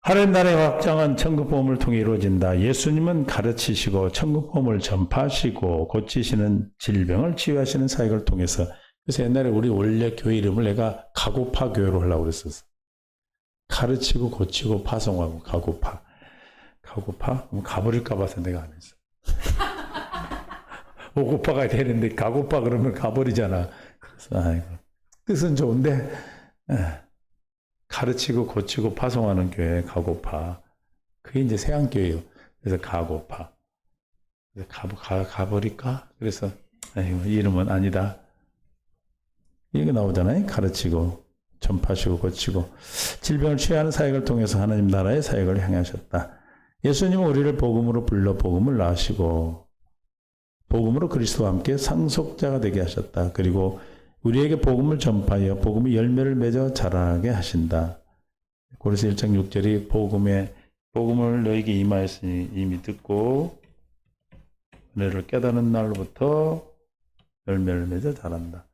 하나님 나라의 확장은 천국 복음을 통해 이루어진다. 예수님은 가르치시고 천국 복음을 전파하시고 고치시는 질병을 치유하시는 사역을 통해서. 그래서 옛날에 우리 원래 교회 이름을 내가 가고파 교회로 하려고 그랬었어. 가르치고 고치고 파송하고 가고파. 그럼 가버릴까 봐서 내가 안 했어. 오고파가 되는데 가고파 그러면 가버리잖아. 그래서 아이고 뜻은 좋은데 가르치고 고치고 파송하는 교회 가고파. 그게 이제 세안교회예요. 그래서 가고파. 그래서 가버릴까? 그래서 아이고 이름은 아니다. 이게 나오잖아요. 가르치고 전파하시고 고치고 질병을 취하는 사역을 통해서 하나님 나라의 사역을 향하셨다. 예수님은 우리를 복음으로 불러 복음을 낳으시고 복음으로 그리스도와 함께 상속자가 되게 하셨다. 그리고 우리에게 복음을 전파하여 복음의 열매를 맺어 자라게 하신다. 고린도서 1장 6절이 복음을 너에게 임하였으니 이미 듣고 은혜를 깨닫는 날로부터 열매를 맺어 자란다.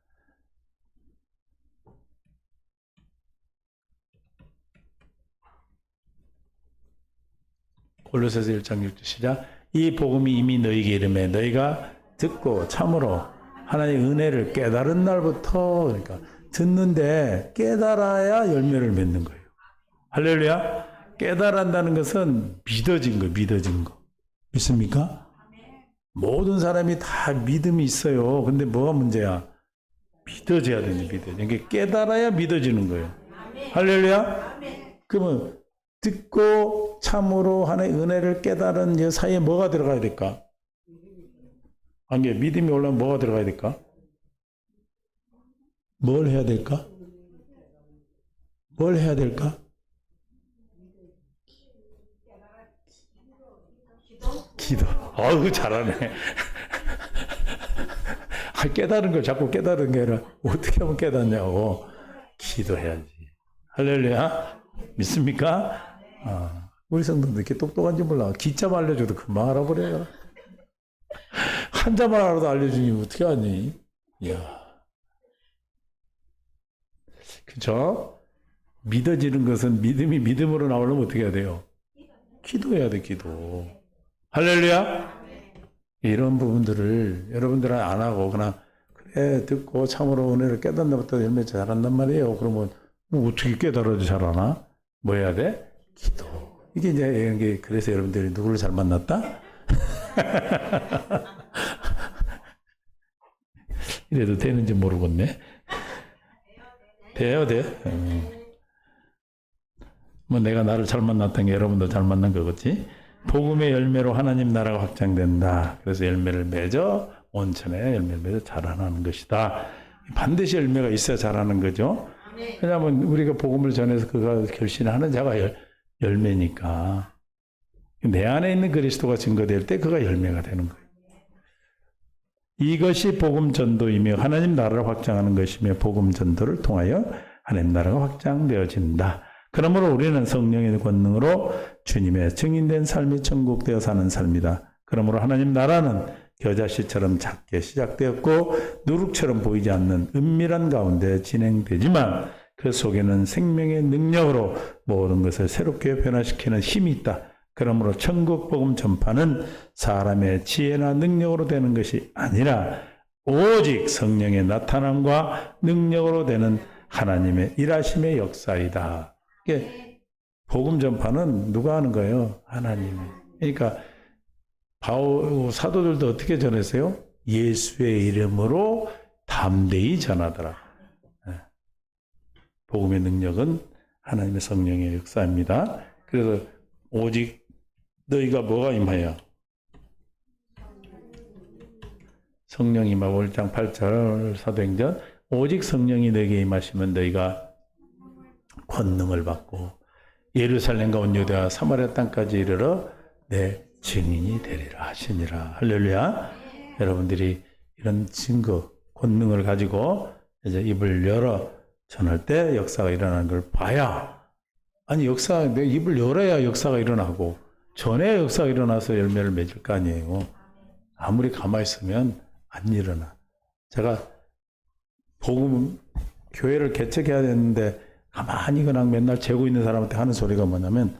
골로새서 1장 6절 시작. 이 복음이 이미 너희에게 이르매 너희가 듣고 참으로 하나님의 은혜를 깨달은 날부터 그러니까 듣는데 깨달아야 열매를 맺는 거예요. 할렐루야. 깨달았다는 것은 믿어진 거예요. 믿어진 거. 믿습니까? 모든 사람이 다 믿음이 있어요. 근데 뭐가 문제야? 믿어져야 되는 믿어져. 이게 깨달아야 믿어지는 거예요. 할렐루야. 그러면 듣고 참으로 하나님의 은혜를 깨달은 이 사이에 뭐가 들어가야 될까? 아니, 믿음이 올라오면 뭐가 들어가야 될까? 뭘 해야 될까? 뭘 해야 될까? 기도. 아유, 잘하네. 깨달은 걸 자꾸 깨달은 게 아니라 어떻게 하면 깨닫냐고. 기도해야지. 할렐루야. 믿습니까? 우리 성도들 이렇게 똑똑한지 몰라. 기점 알려줘도 금방 알아버려요. 한자만 알아도 알려주니 어떻게 하니? 이야. 그죠? 믿어지는 것은 믿음이 믿음으로 나오려면 어떻게 해야 돼요? 기도해야 돼, 기도. 할렐루야? 이런 부분들을 여러분들은 안 하고 그냥 그래 듣고 참으로 은혜를 깨닫나부터 열매 잘한단 말이에요. 그러면 어떻게 깨달아도 잘하나? 뭐 해야 돼? 기도. 이게 이제 이런 게 그래서 여러분들이 누구를 잘 만났다? 이래도 되는지 모르겠네. 돼요, 돼. 뭐 내가 나를 잘 만났던 게 여러분도 잘 만난 거겠지. 복음의 열매로 하나님 나라가 확장된다. 그래서 열매를 맺어 온천에 열매를 맺어 자라나는 것이다. 반드시 열매가 있어야 자라는 거죠. 왜냐하면 우리가 복음을 전해서 그가 결신하는 자가 열매니까. 내 안에 있는 그리스도가 증거될 때 그가 열매가 되는 거예요. 이것이 복음 전도이며 하나님 나라를 확장하는 것이며 복음 전도를 통하여 하나님 나라가 확장되어진다. 그러므로 우리는 성령의 권능으로 주님의 증인된 삶이 천국되어 사는 삶이다. 그러므로 하나님 나라는 겨자씨처럼 작게 시작되었고 누룩처럼 보이지 않는 은밀한 가운데 진행되지만 그 속에는 생명의 능력으로 모든 것을 새롭게 변화시키는 힘이 있다. 그러므로 천국 복음 전파는 사람의 지혜나 능력으로 되는 것이 아니라 오직 성령의 나타남과 능력으로 되는 하나님의 일하심의 역사이다. 이게 복음 전파는 누가 하는 거예요? 하나님이. 그러니까 바울 사도들도 어떻게 전했어요? 예수의 이름으로 담대히 전하더라. 복음의 능력은 하나님의 성령의 역사입니다. 그래서 오직 너희가 뭐가 임하여? 성령이 임하고 1장 8절 사도행전 오직 성령이 너희에게 임하시면 너희가 권능을 받고 예루살렘과 온 유대와 사마리아 땅까지 이르러 내 증인이 되리라 하시니라. 할렐루야. 여러분들이 이런 증거, 권능을 가지고 이제 입을 열어 전할 때 역사가 일어나는 걸 봐야, 아니 내 입을 열어야 역사가 일어나고 전에 역사가 일어나서 열매를 맺을 거 아니에요. 아무리 가만히 있으면 안 일어나. 제가 복음 교회를 개척해야 되는데 가만히 그냥 맨날 재고 있는 사람한테 하는 소리가 뭐냐면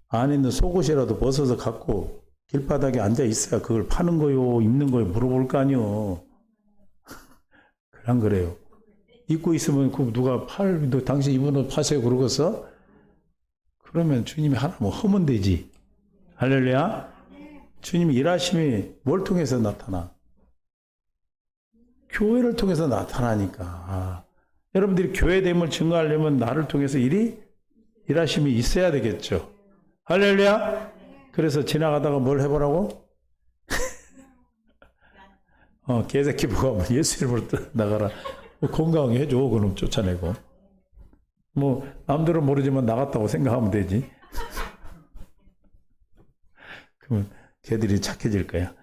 안에 있는 속옷이라도 벗어서 갖고 길바닥에 앉아 있어야 그걸 파는 거요, 입는 거요 물어볼 거 아니요. 그냥 그래요. 입고 있으면 그 누가 너 당신 입은 옷 파세요 그러겠어? 그러면 주님이 하나 뭐 하면 되지. 할렐루야. 주님이 일하심이 뭘 통해서 나타나? 교회를 통해서 나타나니까. 여러분들이 교회됨을 증거하려면 나를 통해서 일하심이 있어야 되겠죠. 할렐루야. 그래서 지나가다가 뭘 해보라고? 개새끼 보고 예수 이름으로 나가라. 건강하게 해줘. 그럼 쫓아내고. 뭐 남들은 모르지만 나갔다고 생각하면 되지. 그러면 개들이 착해질 거야.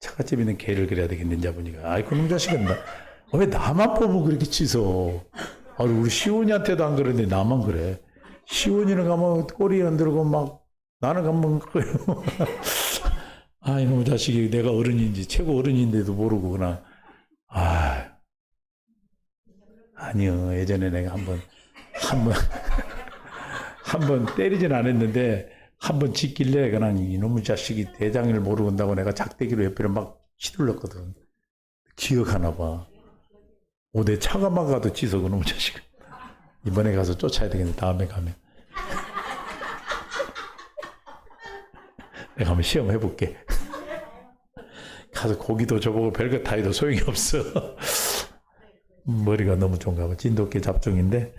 차갓집 있는 개를 그래야 되겠는 자분이가. 아이 그놈 자식은 왜 나만 뽑으면 그렇게 치서. 우리 시온이한테도 안 그러는데 나만 그래. 시온이는 가면 꼬리 흔들고 막 나는 가면 그래요. 이놈 자식이 내가 어른인지 최고 어른인데도 모르고 그냥. 아니요. 예전에 내가 한번 때리진 않았는데 한 번 짖길래 그냥 이놈의 자식이 대장을 모르고 온다고 내가 작대기로 옆에를 막 휘둘렀거든. 기억하나 봐. 내 차가 막 가도 짖어 그놈의 자식. 이번에 가서 쫓아야 되겠네. 다음에 가면. 내가 한번 시험해볼게. 가서 고기도 줘보고 별거 다 해도 소용이 없어. 머리가 너무 좋은가 봐. 진돗개 잡종인데.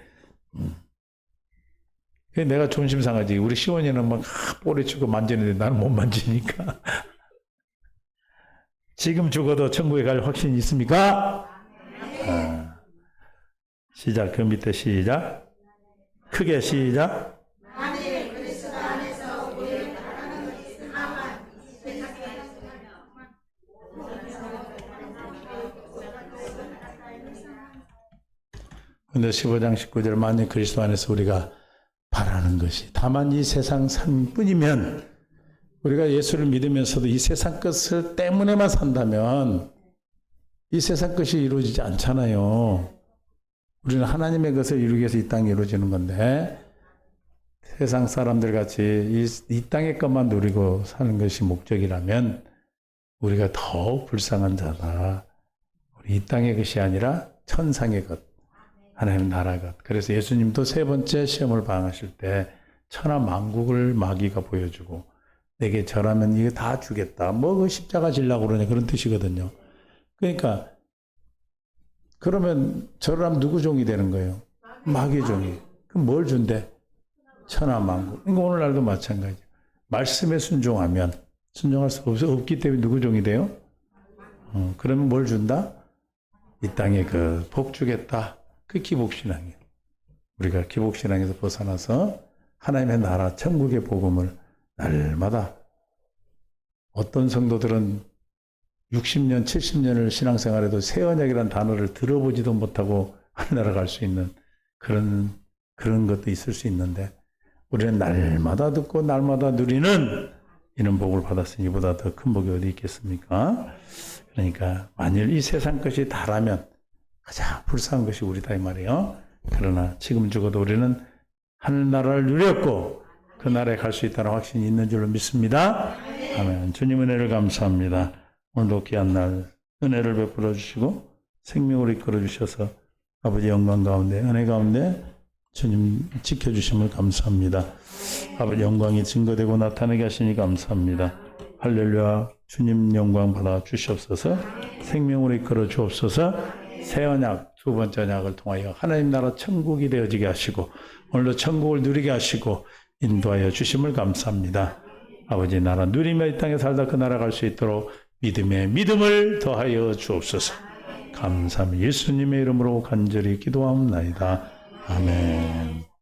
내가 존심 상하지. 우리 시원이는 막 꼬리 치고 만지는데 나는 못 만지니까. 지금 죽어도 천국에 갈 확신이 있습니까? 시작. 그 밑에 시작. 크게 시작. 근데 15장 19절 만일 그리스도 안에서 우리가 바라는 것이 다만 이 세상 삶뿐이면, 우리가 예수를 믿으면서도 이 세상 것을 때문에만 산다면 이 세상 것이 이루어지지 않잖아요. 우리는 하나님의 것을 이루기 위해서 이 땅에 이루어지는 건데 세상 사람들 같이 이 땅의 것만 누리고 사는 것이 목적이라면 우리가 더 불쌍한 자다. 우리 이 땅의 것이 아니라 천상의 것, 하나님 나라 것. 그래서 예수님도 세 번째 시험을 방하실 때 천하 만국을 마귀가 보여주고 내게 절하면 이거 다 주겠다. 뭐 그 십자가 지려고 그러냐 그런 뜻이거든요. 그러니까 그러면 절을 하면 누구 종이 되는 거예요? 마귀의 종이. 그럼 뭘 준대? 천하 만국. 그러니까 오늘날도 마찬가지죠. 말씀에 순종하면 순종할 수 없기 때문에 누구 종이 돼요? 그러면 뭘 준다? 이 땅에 그 복 주겠다. 그 기복신앙이에요. 우리가 기복신앙에서 벗어나서 하나님의 나라 천국의 복음을 날마다 어떤 성도들은 60년, 70년을 신앙생활해도 새 언약이라는 단어를 들어보지도 못하고 하늘나라 갈 수 있는 그런 것도 있을 수 있는데 우리는 날마다 듣고 날마다 누리는 이런 복을 받았으니 이보다 더 큰 복이 어디 있겠습니까? 그러니까 만일 이 세상 것이 다라면 가장 불쌍한 것이 우리다 이 말이에요. 그러나 지금 죽어도 우리는 하늘나라를 누렸고 그 나라에 갈 수 있다는 확신이 있는 줄로 믿습니다. 아멘. 주님 은혜를 감사합니다. 오늘도 귀한 날 은혜를 베풀어 주시고 생명으로 이끌어 주셔서 아버지 영광 가운데 은혜 가운데 주님 지켜주심을 감사합니다. 아버지 영광이 증거되고 나타나게 하시니 감사합니다. 할렐루야. 주님 영광 받아 주시옵소서. 생명으로 이끌어 주옵소서. 새 언약 두 번째 언약을 통하여 하나님 나라 천국이 되어지게 하시고 오늘도 천국을 누리게 하시고 인도하여 주심을 감사합니다. 아버지 나라 누리며 이 땅에 살다 그 나라 갈 수 있도록 믿음에 믿음을 더하여 주옵소서. 감사합니다. 예수님의 이름으로 간절히 기도하옵나이다. 아멘.